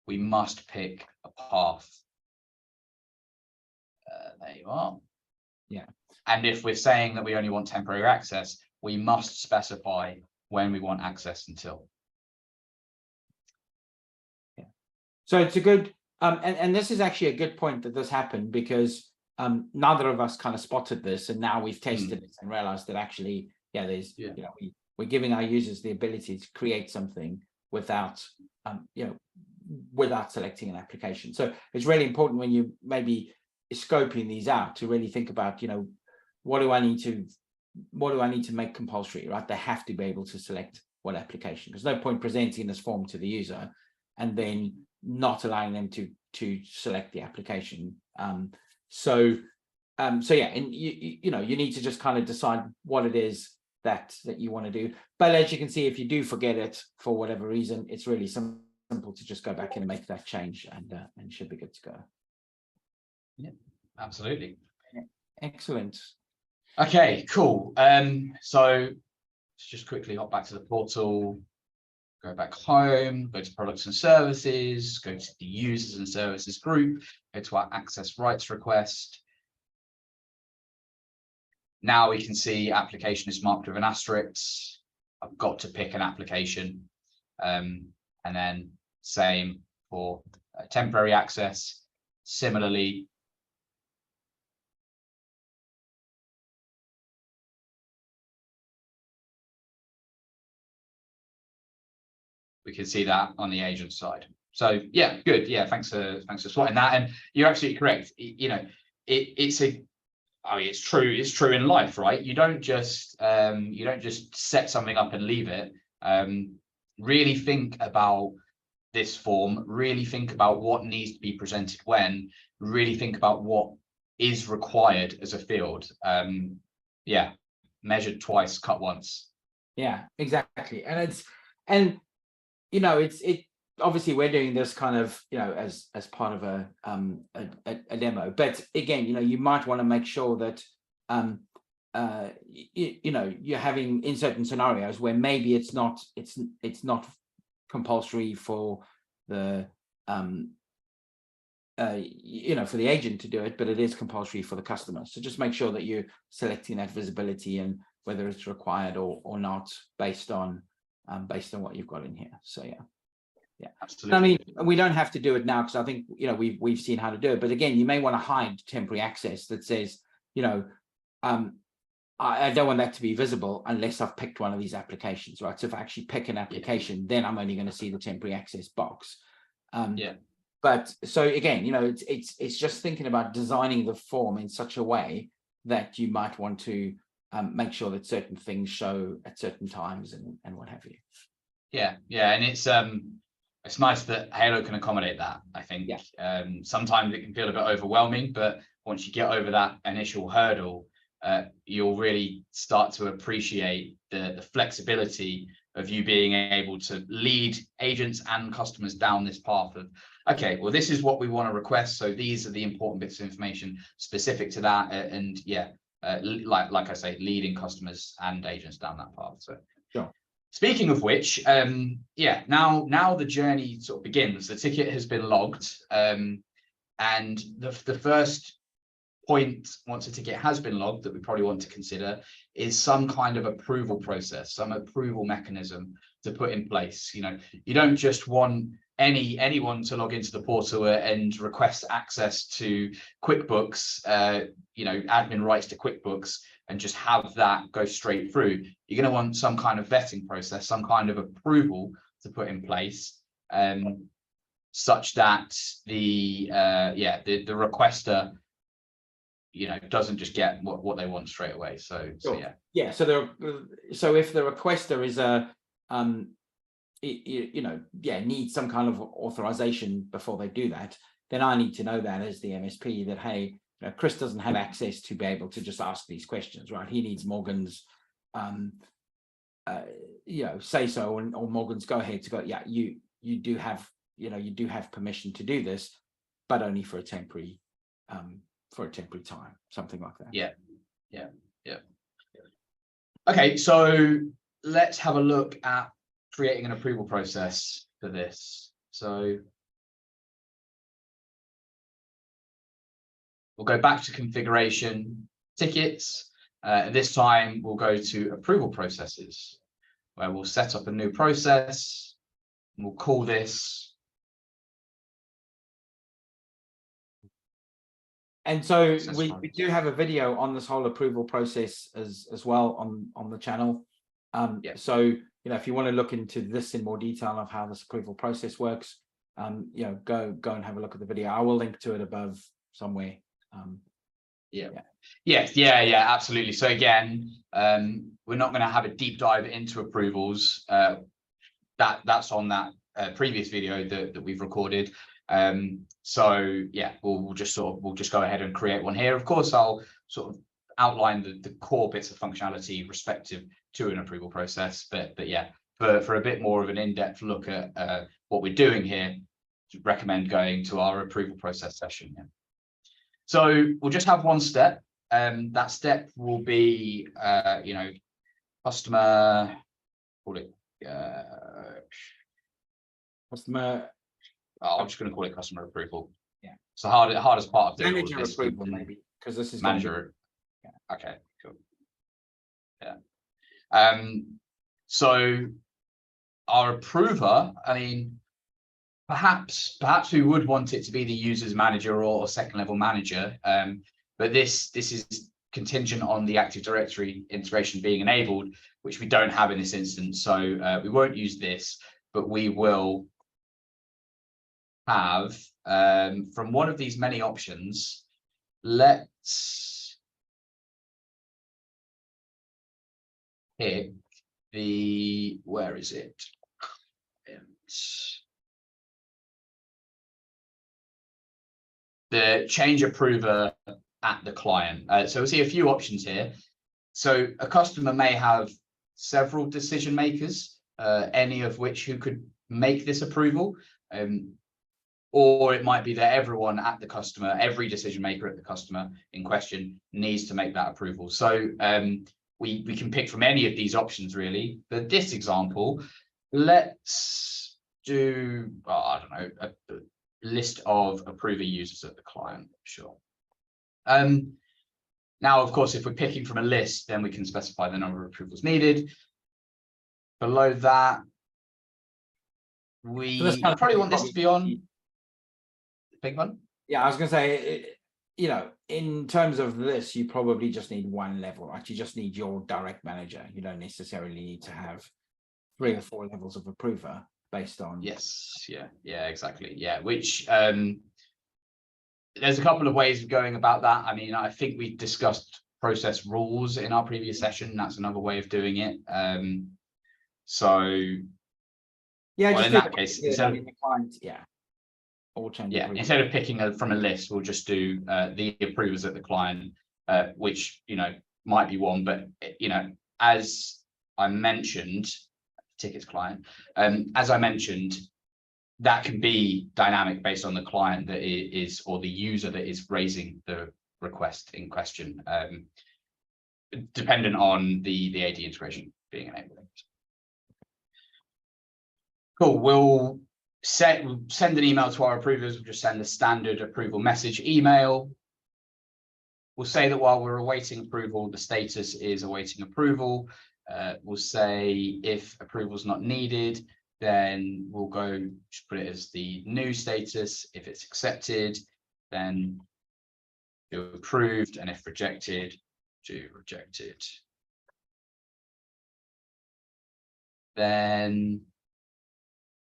[SPEAKER 2] we must pick a path. There you are.
[SPEAKER 1] Yeah.
[SPEAKER 2] And if we're saying that we only want temporary access, we must specify when we want access until.
[SPEAKER 1] Yeah. So it's a good. And this is actually a good point that this happened, because neither of us kind of spotted this, and now we've tested it and realized that actually, you know, we're giving our users the ability to create something without you know, without selecting an application. So it's really important when you maybe scoping these out to really think about, you know, what do I need to make compulsory, right? They have to be able to select what application. There's no point presenting this form to the user and then not allowing them to select the application. So yeah, and you know, you need to just kind of decide what it is that you want to do. But as you can see, if you do forget it for whatever reason, it's really simple to just go back and make that change, and should be good to go.
[SPEAKER 2] Yeah, absolutely.
[SPEAKER 1] Excellent.
[SPEAKER 2] Okay, cool. So let's just quickly hop back to the portal, go back home, go to products and services, go to the users and services group, go to our access rights request. Now we can see application is marked with an asterisk. I've got to pick an application, and then same for temporary access. Similarly, we can see that on the agent side. So yeah, good. Yeah, thanks for spotting that. And you're absolutely correct. You know, it's true. It's true in life, right? You don't just set something up and leave it. Really think about this form. Really think about what needs to be presented when. Really think about what is required as a field. Yeah, measured twice, cut once.
[SPEAKER 1] Yeah, exactly. And you know, it obviously we're doing this kind of, you know, as part of a demo, but again, you know, you might want to make sure that you know, you're having in certain scenarios where maybe it's not compulsory for the you know, for the agent to do it, but it is compulsory for the customer. So just make sure that you're selecting that visibility and whether it's required or not based on what you've got in here. So yeah,
[SPEAKER 2] absolutely.
[SPEAKER 1] I mean, we don't have to do it now because I think, you know, we've seen how to do it. But again, you may want to hide temporary access that says, you know, I don't want that to be visible unless I've picked one of these applications, right? So if I actually pick an application, then I'm only going to see the temporary access box.
[SPEAKER 2] Yeah.
[SPEAKER 1] But so again, you know, it's just thinking about designing the form in such a way that you might want to make sure that certain things show at certain times and what have you.
[SPEAKER 2] Yeah, and it's nice that Halo can accommodate that. I think sometimes it can feel a bit overwhelming, but once you get over that initial hurdle, you'll really start to appreciate the flexibility of you being able to lead agents and customers down this path of, okay, well, this is what we want to request. So these are the important bits of information specific to that. And yeah, like I say, leading customers and agents down that path. So
[SPEAKER 1] sure.
[SPEAKER 2] Speaking of which, yeah, now the journey sort of begins. The ticket has been logged, and the first point once a ticket has been logged that we probably want to consider is some kind of approval process, some approval mechanism to put in place. You know, you don't just want anyone to log into the portal and request access to QuickBooks, you know, admin rights to QuickBooks, and just have that go straight through. You're going to want some kind of vetting process, some kind of approval to put in place, such that the requester, you know, doesn't just get what they want straight away. So yeah. So if the requester is you know, needs some kind of authorization before they do that, then I need to know that as the MSP that, hey, you know, Chris doesn't have access to be able to just ask these questions, right? He needs Morgan's you know, say so, or Morgan's go ahead to go, yeah, you do have, you know, you do have permission to do this, but only for a temporary time, something like that. Yeah. Okay, so let's have a look at creating an approval process for this. So we'll go back to configuration, tickets. This time we'll go to approval processes, where we'll set up a new process and we'll call this.
[SPEAKER 1] And so we do have a video on this whole approval process as well on the channel. So, you know, if you want to look into this in more detail of how this approval process works, you know, go and have a look at the video. I will link to it above somewhere.
[SPEAKER 2] Absolutely. So again, we're not going to have a deep dive into approvals. That's on that previous video that we've recorded. So yeah, we'll just go ahead and create one here. Of course, I'll sort of outline the core bits of functionality respective to an approval process, but yeah, for a bit more of an in-depth look at what we're doing here, recommend going to our approval process session. So we'll just have one step. that step will be, you know, customer, call it,
[SPEAKER 1] customer.
[SPEAKER 2] I'm just going to call it customer approval.
[SPEAKER 1] Yeah.
[SPEAKER 2] It's the hardest part of doing all of
[SPEAKER 1] Manager
[SPEAKER 2] this.
[SPEAKER 1] approval, maybe, because this is
[SPEAKER 2] Manager.
[SPEAKER 1] Yeah.
[SPEAKER 2] Okay, cool. Yeah. So our approver, I mean, perhaps we would want it to be the user's manager or second level manager, but this is contingent on the Active Directory integration being enabled, which we don't have in this instance. So we won't use this, but we will have from one of these many options. Let's pick the, where is it? The change approver at the client. So we'll see a few options here. So a customer may have several decision makers, any of which who could make this approval. Or it might be that everyone at the customer, every decision maker at the customer in question needs to make that approval. So we can pick from any of these options really. But this example, let's do, well, I don't know, a list of approver users at the client. Sure. Now, of course, if we're picking from a list, then we can specify the number of approvals needed. Below that, we probably want this to be on. Big one.
[SPEAKER 1] Yeah, I was going to say, you know, in terms of this, you probably just need one level. Actually, just need your direct manager. You don't necessarily need to have 3 or 4 levels of approver based on.
[SPEAKER 2] Yes. Yeah, exactly. Yeah, which there's a couple of ways of going about that. I mean, I think we discussed process rules in our previous session. That's another way of doing it. So
[SPEAKER 1] yeah,
[SPEAKER 2] well, in that case, instead of,
[SPEAKER 1] the client,
[SPEAKER 2] instead of picking from a list, we'll just do the approvers at the client, which, you know, might be one, but, you know, as I mentioned, tickets client, as I mentioned, that can be dynamic based on the client that is, or the user that is raising the request in question, dependent on the AD integration being enabled. Cool. We'll send an email to our approvers. We'll just send the standard approval message email. We'll say that while we're awaiting approval, the status is awaiting approval. We'll say if approval is not needed, then we'll go just put it as the new status. If it's accepted, then do approved, and if rejected, do rejected. Then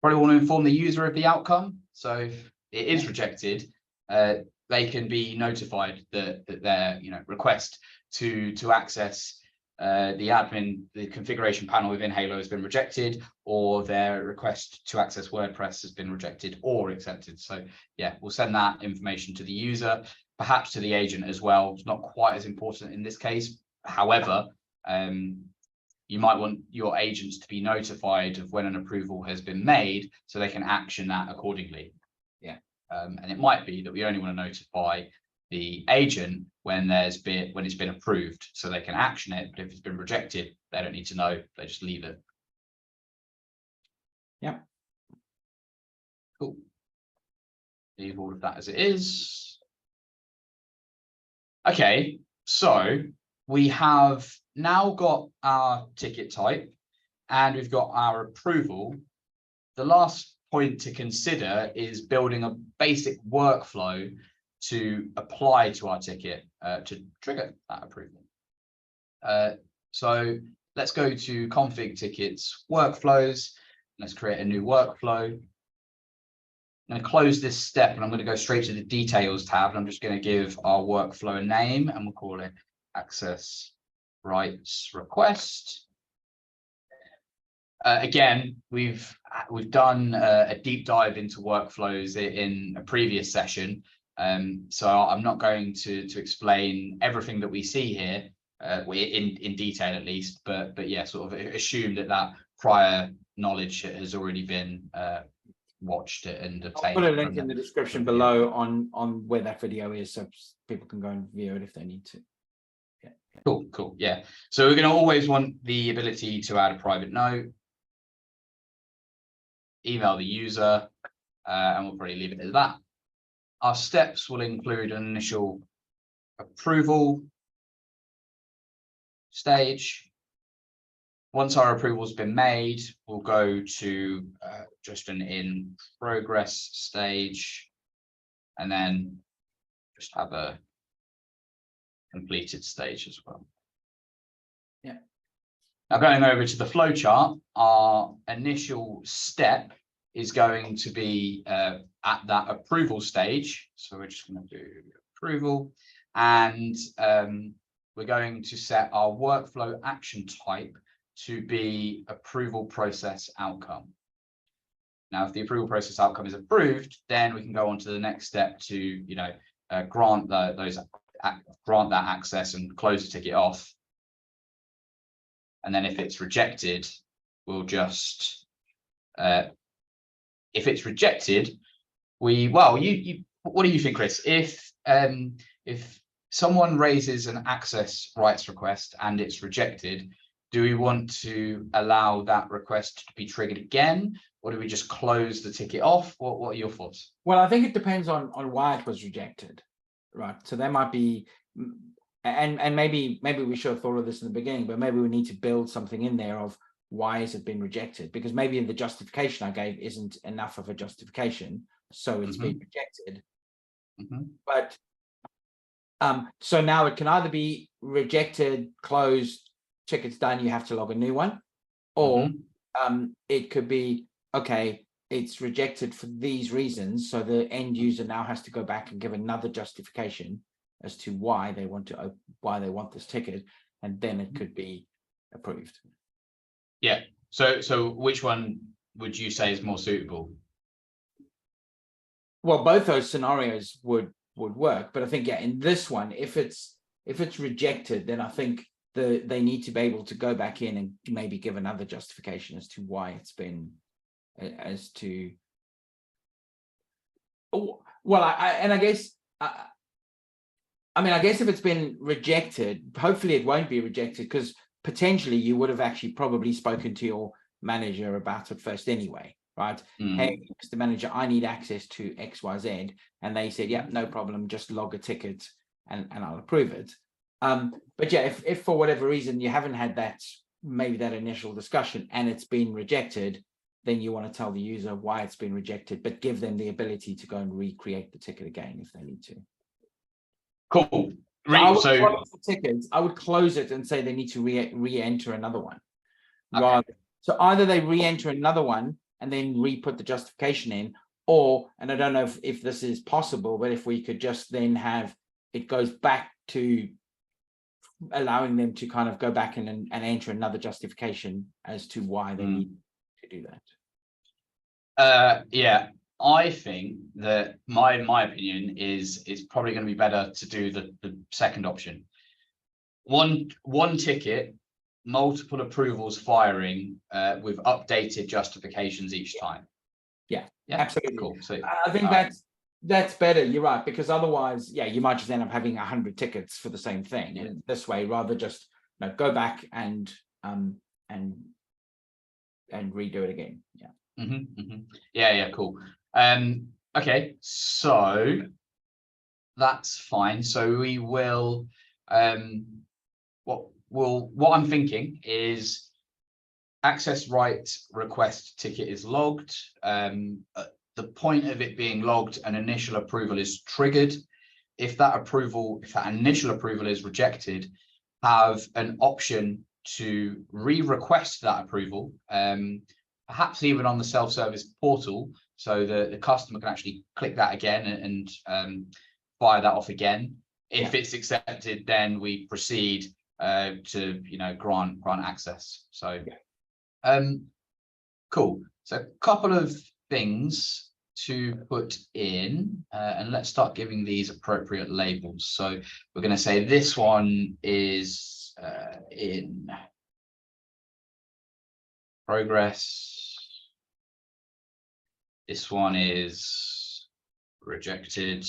[SPEAKER 2] probably want to inform the user of the outcome. So if it is rejected, they can be notified that their request to access the configuration panel within Halo has been rejected, or their request to access WordPress has been rejected or accepted. So yeah, we'll send that information to the user, perhaps to the agent as well. It's not quite as important in this case. However, you might want your agents to be notified of when an approval has been made so they can action that accordingly.
[SPEAKER 1] Yeah.
[SPEAKER 2] And it might be that we only want to notify the agent when it's been approved so they can action it, but if it's been rejected, they don't need to know, they just leave it.
[SPEAKER 1] Yeah.
[SPEAKER 2] Cool. Leave all of that as it is. Okay, so we have now got our ticket type and we've got our approval. The last point to consider is building a basic workflow to apply to our ticket to trigger that approval. So let's go to config tickets, workflows. Let's create a new workflow. I'm going to close this step and I'm going to go straight to the details tab. And I'm just going to give our workflow a name and we'll call it access rights request. Again, we've done a deep dive into workflows in a previous session. So I'm not going to explain everything that we see here in detail at least, but yeah, sort of assume that prior knowledge has already been watched and obtained.
[SPEAKER 1] I'll put a link in the description below on where that video is, so people can go and view it if they need to.
[SPEAKER 2] Cool. Yeah. So we're going to always want the ability to add a private note, email the user, and we'll probably leave it at that. Our steps will include an initial approval stage. Once our approval's been made, we'll go to just an in progress stage, and then just have a completed stage as well.
[SPEAKER 1] Yeah.
[SPEAKER 2] Now going over to the flow chart, our initial step is going to be at that approval stage. So we're just going to do approval, and we're going to set our workflow action type to be approval process outcome. Now, if the approval process outcome is approved, then we can go on to the next step to, grant that access and close the ticket off. And then if it's rejected, we'll just, if it's rejected, what do you think, Chris? If someone raises an access rights request and it's rejected, do we want to allow that request to be triggered again, or do we just close the ticket off? What are your thoughts?
[SPEAKER 1] Well, I think it depends on why it was rejected, right? So there might be, and maybe we should have thought of this in the beginning, but maybe we need to build something in there of why has it been rejected? Because maybe in the justification I gave isn't enough of a justification, so it's been rejected. But so now it can either be rejected, closed, ticket's done, you have to log a new one, or it could be, okay, it's rejected for these reasons, so the end user now has to go back and give another justification as to why they want this ticket, and then it could be approved.
[SPEAKER 2] Yeah. So which one would you say is more suitable?
[SPEAKER 1] Well, both those scenarios would work, but I think, yeah, in this one, if it's rejected, then I think they need to be able to go back in and maybe give another justification as to why it's been, as to, well, I guess if it's been rejected, hopefully it won't be rejected, because potentially you would have actually probably spoken to your manager about it first anyway, right? Hey, Mr. Manager, I need access to XYZ, and they said, yeah, no problem, just log a ticket and I'll approve it. But yeah, if for whatever reason you haven't had that initial discussion and it's been rejected, then you want to tell the user why it's been rejected, but give them the ability to go and recreate the ticket again if they need to.
[SPEAKER 2] Cool.
[SPEAKER 1] I would close it and say they need to re-enter another one. Okay. So either they re-enter another one and then re-put the justification in, or, and I don't know if this is possible, but if we could just then have it goes back to allowing them to kind of go back and enter another justification as to why they need to do
[SPEAKER 2] that. Yeah, I think that my opinion is it's probably going to be better to do the second option. One ticket, multiple approvals firing with updated justifications each time.
[SPEAKER 1] Yeah, absolutely.
[SPEAKER 2] Cool. So
[SPEAKER 1] I think that's better. You're right, because otherwise, yeah, you might just end up having 100 tickets for the same thing. Yeah. And this way, rather just go back and redo it again. Yeah.
[SPEAKER 2] Yeah. Cool. Okay, so that's fine. So we will. What I'm thinking is access rights request ticket is logged. The point of it being logged, an initial approval is triggered. If that initial approval is rejected, have an option to re-request that approval, perhaps even on the self-service portal, so the customer can actually click that again and fire that off again. If it's accepted, then we proceed to grant access. So cool. So a couple of things to put in, and let's start giving these appropriate labels. So we're going to say this one is in progress, this one is rejected,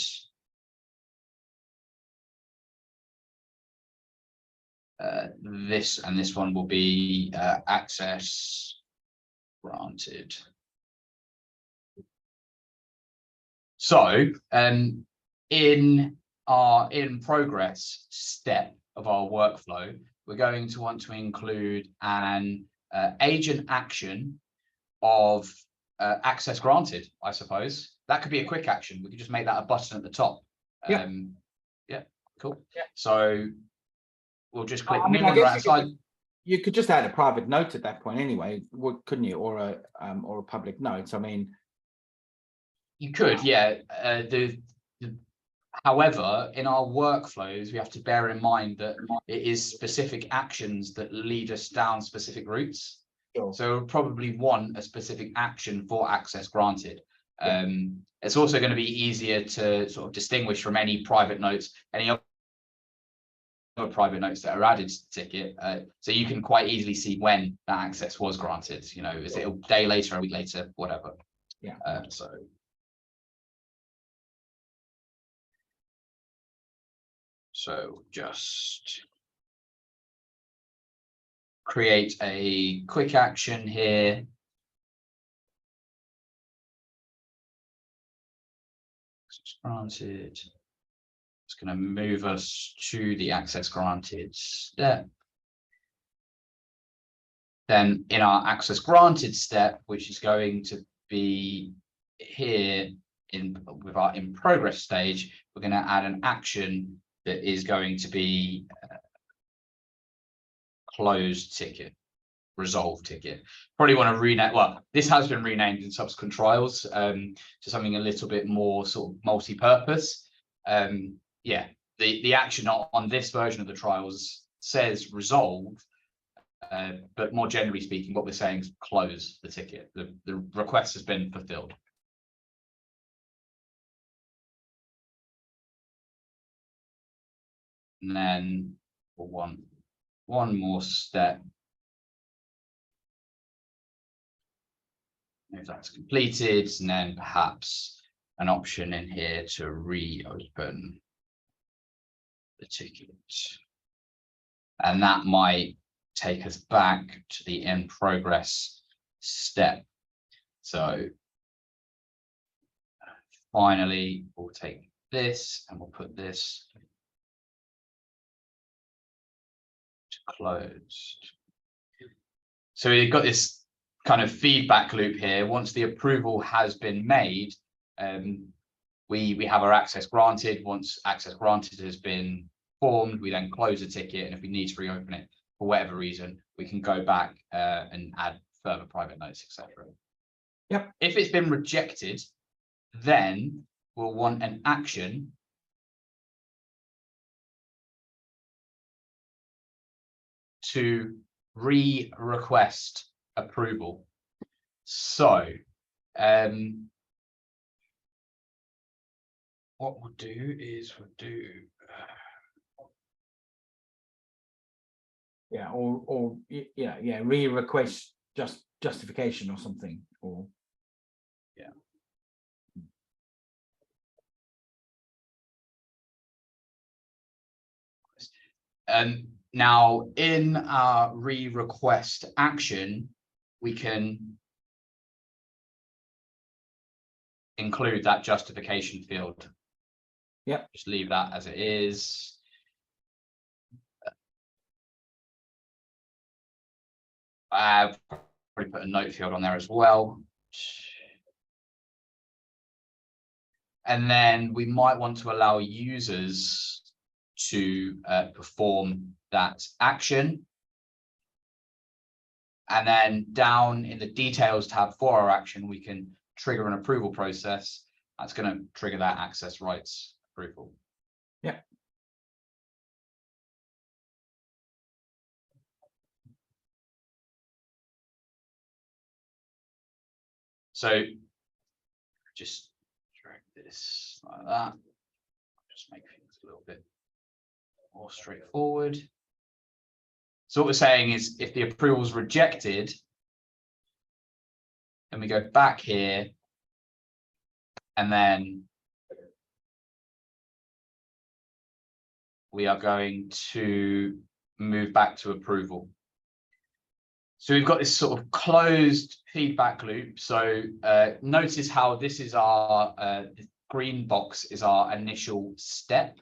[SPEAKER 2] this and this one will be access granted. So in our in progress step of our workflow, we're going to want to include an agent action of access granted, I suppose. That could be a quick action. We could just make that a button at the top.
[SPEAKER 1] Yeah,
[SPEAKER 2] cool.
[SPEAKER 1] Yeah.
[SPEAKER 2] So we'll just click
[SPEAKER 1] I mean,
[SPEAKER 2] new on the right side.
[SPEAKER 1] You could just add a private note at that point anyway, couldn't you? Or a public note. I mean,
[SPEAKER 2] you could, yeah. However, in our workflows, we have to bear in mind that it is specific actions that lead us down specific routes.
[SPEAKER 1] Sure.
[SPEAKER 2] So we'll probably want a specific action for access granted. It's also going to be easier to sort of distinguish from any private notes, any other private notes that are added to the ticket. So you can quite easily see when that access was granted. You know, is it a day later, a week later, whatever.
[SPEAKER 1] Yeah.
[SPEAKER 2] So just create a quick action here. Access granted. It's going to move us to the access granted step. Then in our access granted step, which is going to be here with our in progress stage, we're going to add an action that is going to be closed ticket, resolved ticket. Probably want to rename, well, this has been renamed in subsequent trials to something a little bit more sort of multi-purpose. Yeah, the action on this version of the trials says resolve, but more generally speaking, what we're saying is close the ticket. The request has been fulfilled. And then we'll want one more step. If that's completed, and then perhaps an option in here to reopen the ticket. And that might take us back to the in progress step. So finally, we'll take this and we'll put this to closed. So we've got this kind of feedback loop here. Once the approval has been made, we have our access granted. Once access granted has been formed, we then close the ticket, and if we need to reopen it for whatever reason, we can go back and add further private notes, etc.
[SPEAKER 1] Yep.
[SPEAKER 2] If it's been rejected, then we'll want an action to re-request approval. So what we'll do is
[SPEAKER 1] yeah, or yeah, re-request justification or something, or
[SPEAKER 2] yeah. Now in our re-request action, we can include that justification field.
[SPEAKER 1] Yep.
[SPEAKER 2] Just leave that as it is. I've probably put a note field on there as well. And then we might want to allow users to perform that action. And then down in the details tab for our action, we can trigger an approval process. That's going to trigger that access rights approval.
[SPEAKER 1] Yeah.
[SPEAKER 2] So just drag this like that. Just make things a little bit more straightforward. So what we're saying is if the approval is rejected, then we go back here and then we are going to move back to approval. So we've got this sort of closed feedback loop. So notice how this is our the green box is our initial step.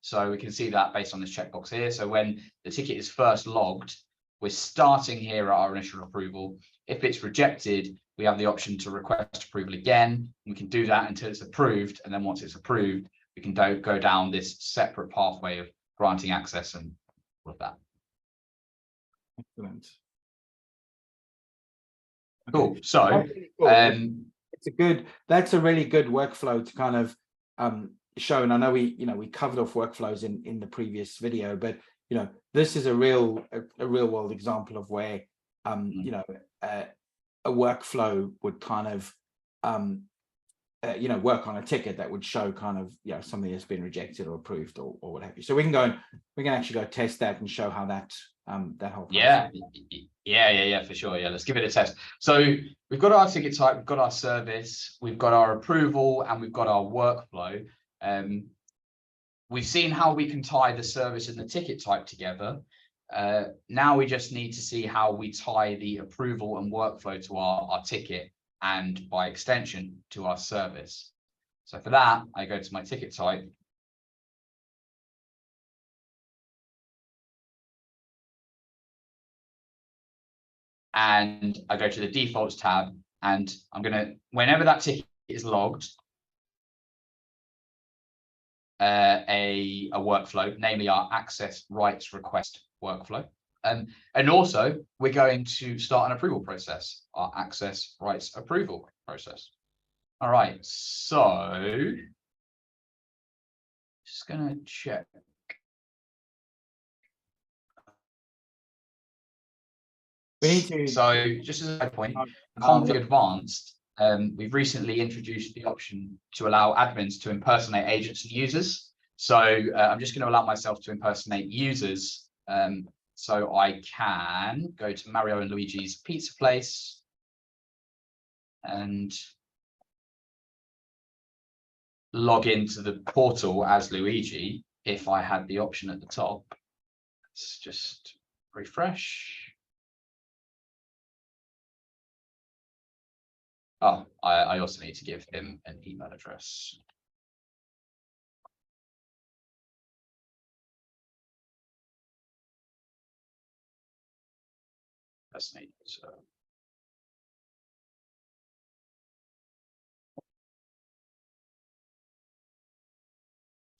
[SPEAKER 2] So we can see that based on this checkbox here. So when the ticket is first logged, we're starting here at our initial approval. If it's rejected, we have the option to request approval again. We can do that until it's approved. And then once it's approved, we can go down this separate pathway of granting access and all of that.
[SPEAKER 1] Excellent.
[SPEAKER 2] Cool. So
[SPEAKER 1] that's a really good workflow to kind of show. And I know we covered off workflows in the previous video, but this is a real world example of where a workflow would kind of work on a ticket that would show kind of something that's been rejected or approved or what have you. So we can actually go test that and show how that whole process.
[SPEAKER 2] Yeah, for sure. Yeah, let's give it a test. So we've got our ticket type, we've got our service, we've got our approval, and we've got our workflow. We've seen how we can tie the service and the ticket type together. Now we just need to see how we tie the approval and workflow to our ticket, and by extension to our service. So for that, I go to my ticket type. And I go to the defaults tab, and I'm going to, whenever that ticket is logged, a workflow, namely our access rights request workflow. And also we're going to start an approval process, our access rights approval process. All right, so just going to check. So just as a point, config advanced, we've recently introduced the option to allow admins to impersonate agents and users. So I'm just going to allow myself to impersonate users. So I can go to Mario and Luigi's Pizza Place and log into the portal as Luigi if I had the option at the top. Let's just refresh. Oh, I also need to give him an email address. That's neat. So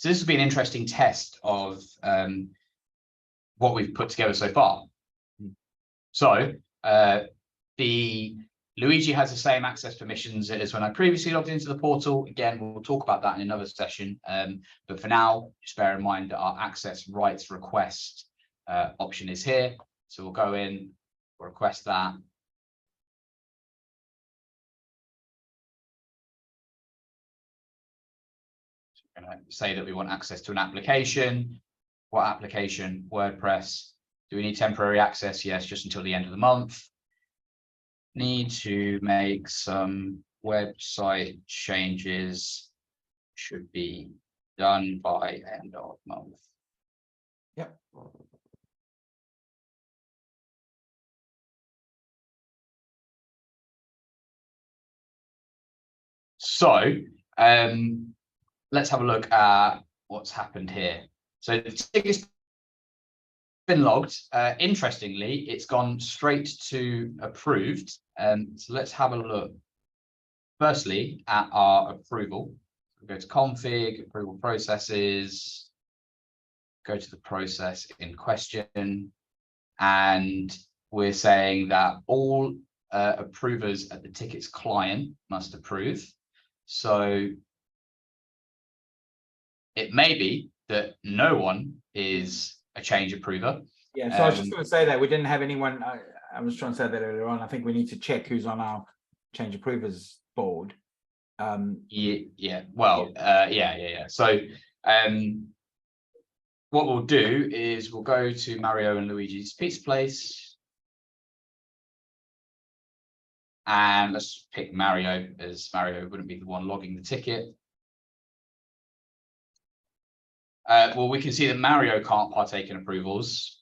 [SPEAKER 2] this has been an interesting test of what we've put together so far. So the Luigi has the same access permissions as when I previously logged into the portal. Again, we'll talk about that in another session. But for now, just bear in mind that our access rights request option is here. So we'll go in, we'll request that. So we're going to say that we want access to an application. What application? WordPress. Do we need temporary access? Yes, just until the end of the month. Need to make some website changes, should be done by end of month.
[SPEAKER 1] Yep.
[SPEAKER 2] So let's have a look at what's happened here. So the ticket's been logged. Interestingly, it's gone straight to approved. So let's have a look firstly at our approval. We'll go to config, approval processes, go to the process in question, and we're saying that all approvers at the tickets client must approve. So it may be that no one is a change approver.
[SPEAKER 1] Yeah, so I was just going to say that we didn't have anyone. I was trying to say that earlier on. I think we need to check who's on our change approvers board.
[SPEAKER 2] Yeah. So what we'll do is we'll go to Mario and Luigi's Pizza Place, and let's pick Mario, as Mario wouldn't be the one logging the ticket. Well, we can see that Mario can't partake in approvals.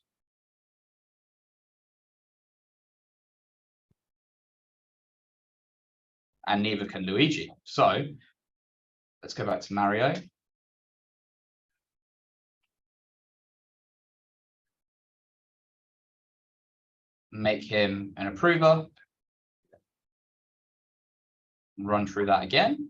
[SPEAKER 2] and neither can Luigi. So let's go back to Mario. Make him an approver. Run through that again.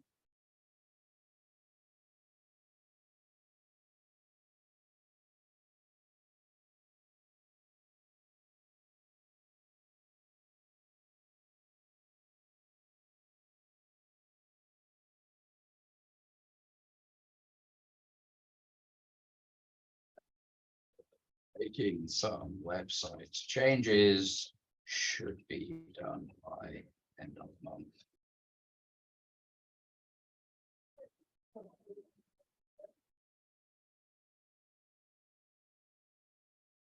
[SPEAKER 2] Making some website changes should be done by end of month.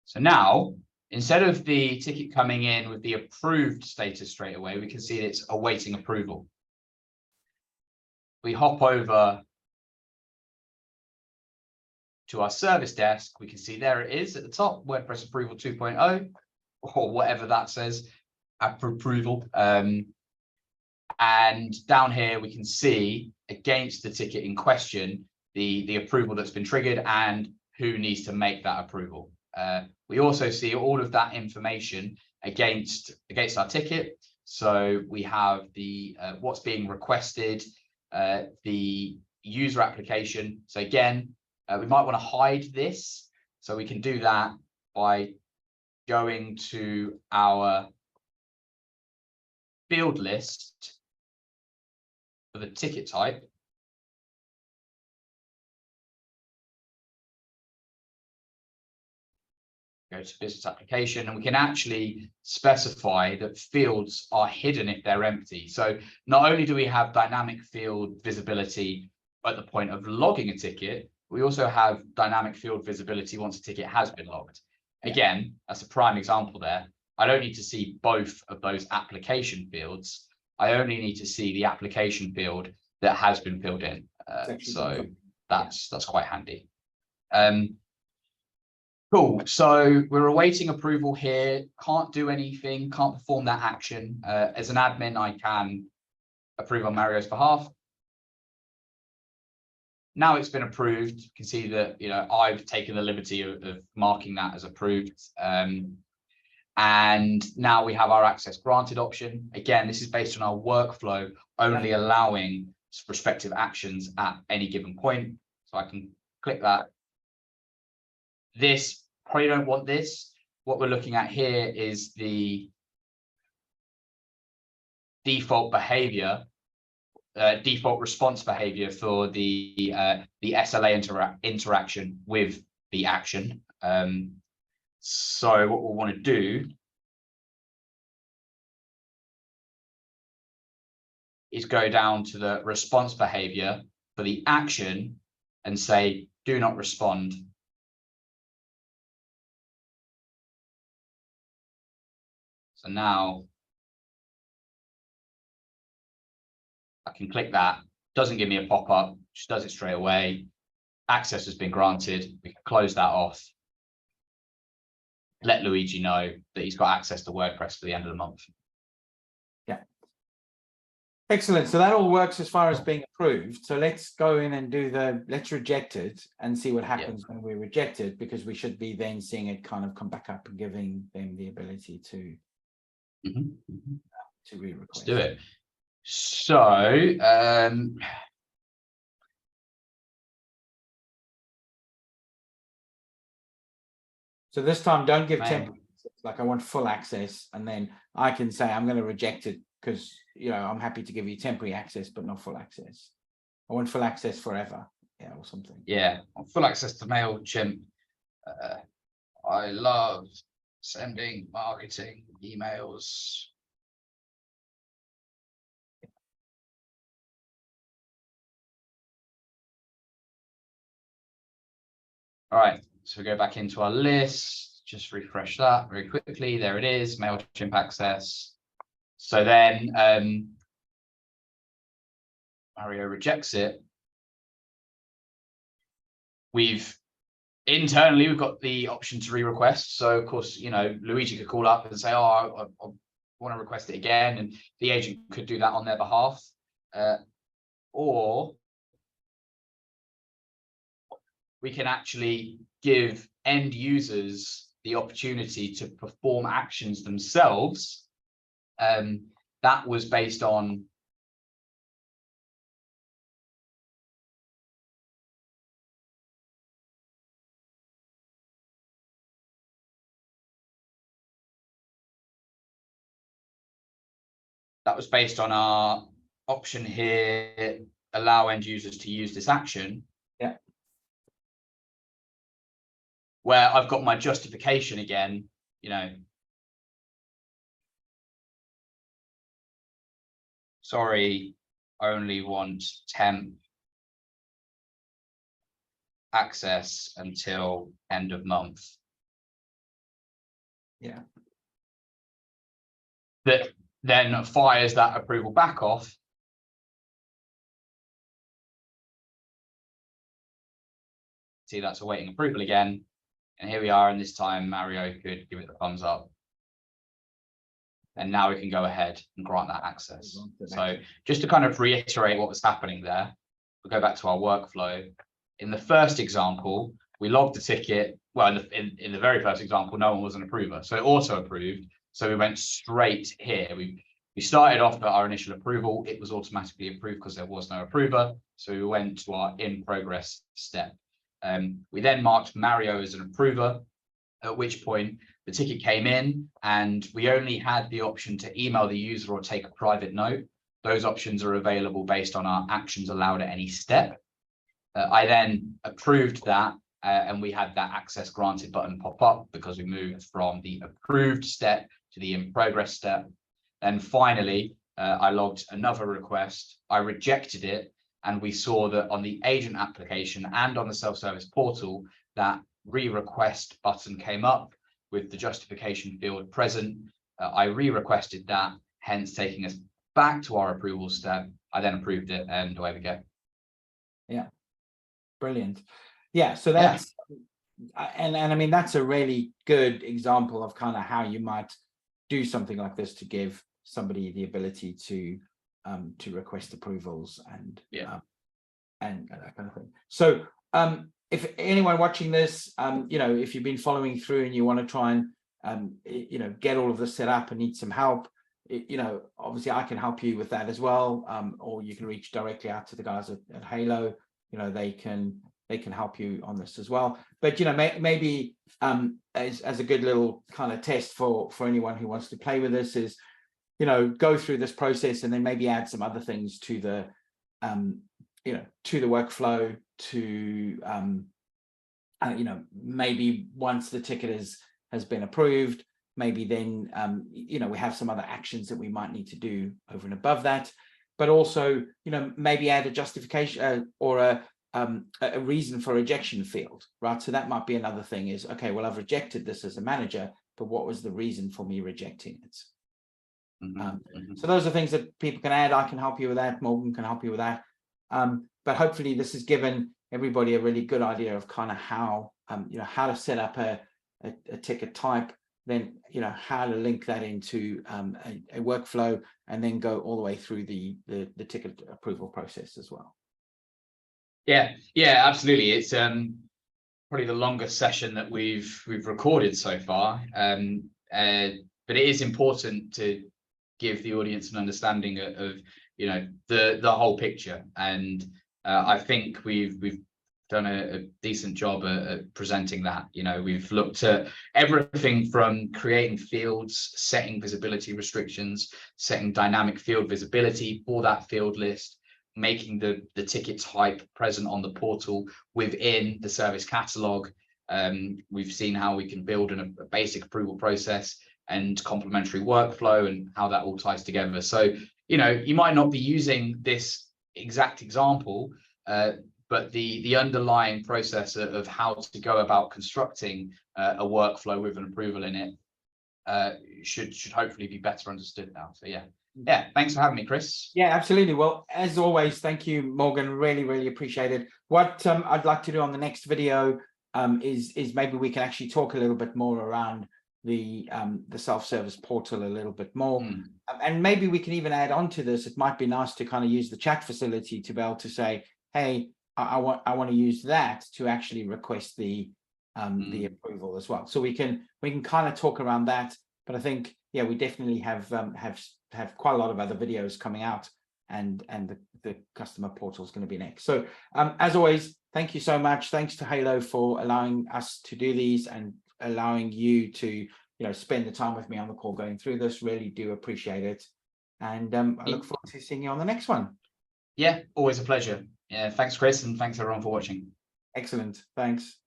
[SPEAKER 2] So now, instead of the ticket coming in with the approved status straight away, we can see it's awaiting approval. We hop over to our service desk. We can see there it is at the top, WordPress approval 2.0, or whatever that says, approval. And down here, we can see against the ticket in question, the approval that's been triggered and who needs to make that approval. We also see all of that information against our ticket. So we have the what's being requested, the user application. So again, we might want to hide this. So we can do that by going to our field list for the ticket type. Go to business application, and we can actually specify that fields are hidden if they're empty. So not only do we have dynamic field visibility at the point of logging a ticket, we also have dynamic field visibility once a ticket has been logged. Again, that's a prime example there. I don't need to see both of those application fields. I only need to see the application field that has been filled in. So that's quite handy. Cool. So we're awaiting approval here. Can't do anything, can't perform that action. As an admin, I can approve on Mario's behalf. Now it's been approved. You can see that, you know, I've taken the liberty of marking that as approved. And now we have our access granted option. Again, this is based on our workflow, only allowing prospective actions at any given point. So I can click that. This, probably don't want this. What we're looking at here is the default behavior, default response behavior for the SLA interaction with the action. So what we'll want to do is go down to the response behavior for the action and say, do not respond. So now I can click that, doesn't give me a pop-up, just does it straight away. Access has been granted. We can close that off. Let Luigi know that he's got access to WordPress for the end of the month.
[SPEAKER 1] Yeah. Excellent. So that all works as far as being approved. So let's go in and do let's reject it and see what happens when we reject it, because we should be then seeing it kind of come back up and giving them the ability to re-request.
[SPEAKER 2] Let's do it. So
[SPEAKER 1] so this time, don't give temporary access. Like, I want full access, and then I can say I'm going to reject it because, you know, I'm happy to give you temporary access, but not full access. I want full access forever, or something.
[SPEAKER 2] Yeah, full access to MailChimp. I love sending marketing emails. All right, so we go back into our list, just refresh that very quickly. There it is, MailChimp access. So then Mario rejects it. Internally, we've got the option to re-request. So of course, you know, Luigi could call up and say, oh, I want to request it again. And the agent could do that on their behalf. or we can actually give end users the opportunity to perform actions themselves. That was based on our option here, allow end users to use this action.
[SPEAKER 1] Yeah.
[SPEAKER 2] Where I've got my justification again, sorry, only want temp access until end of month.
[SPEAKER 1] Yeah.
[SPEAKER 2] That then fires that approval back off. See, that's awaiting approval again. And here we are, and this time Mario could give it the thumbs up. And now we can go ahead and grant that access. So just to kind of reiterate what was happening there, we'll go back to our workflow. In the first example, we logged the ticket. Well, in the very first example, no one was an approver, so it auto approved. So we went straight here. We started off at our initial approval. It was automatically approved because there was no approver. So we went to our in progress step. We then marked Mario as an approver, at which point the ticket came in and we only had the option to email the user or take a private note. Those options are available based on our actions allowed at any step. I then approved that and we had that access granted button pop up because we moved from the approved step to the in progress step. And finally, I logged another request. I rejected it, and we saw that on the agent application and on the self-service portal, that re-request button came up with the justification field present. I re-requested that, hence taking us back to our approval step. I then approved it, and away we go.
[SPEAKER 1] Yeah, brilliant. Yeah, so that's and I mean that's a really good example of kind of how you might do something like this to give somebody the ability to request approvals and and that kind of thing. So if anyone watching this, if you've been following through and you want to try and get all of this set up and need some help, obviously I can help you with that as well, or you can reach directly out to the guys at Halo. They can help you on this as well. But maybe as a good little kind of test for anyone who wants to play with this is go through this process and then maybe add some other things to the to the workflow, to maybe once the ticket has been approved, maybe then we have some other actions that we might need to do over and above that. But also maybe add a justification or a reason for rejection field, right? So that might be another thing is, okay, well, I've rejected this as a manager, but what was the reason for me rejecting it? So those are things that people can add. I can help you with that. Morgan can help you with that. But hopefully this has given everybody a really good idea of kind of how, how to set up a ticket type, then, how to link that into a workflow and then go all the way through the ticket approval process as well.
[SPEAKER 2] Yeah, absolutely. It's probably the longest session that we've recorded so far. But it is important to give the audience an understanding of the whole picture, and I think we've done a decent job at presenting that. We've looked at everything from creating fields, setting visibility restrictions, setting dynamic field visibility for that field list, making the ticket type present on the portal within the service catalog. We've seen how we can build a basic approval process and complementary workflow and how that all ties together. So, you might not be using this exact example, but the underlying process of how to go about constructing a workflow with an approval in it should hopefully be better understood now. So yeah, thanks for having me, Chris.
[SPEAKER 1] Yeah, absolutely. Well, as always, thank you, Morgan. Really appreciate it. What I'd like to do on the next video is maybe we can actually talk a little bit more around the self-service portal a little bit more.
[SPEAKER 2] Mm.
[SPEAKER 1] And maybe we can even add on to this. It might be nice to kind of use the chat facility to be able to say, hey, I want to use that to actually request the approval as well. So we can kind of talk around that. But I think, yeah, we definitely have quite a lot of other videos coming out, and the customer portal is going to be next. So as always, thank you so much. Thanks to Halo for allowing us to do these and allowing you to spend the time with me on the call going through this. Really do appreciate it. And I look forward to seeing you on the next one.
[SPEAKER 2] Yeah, always a pleasure. Yeah, thanks, Chris, and thanks everyone for watching.
[SPEAKER 1] Excellent. Thanks.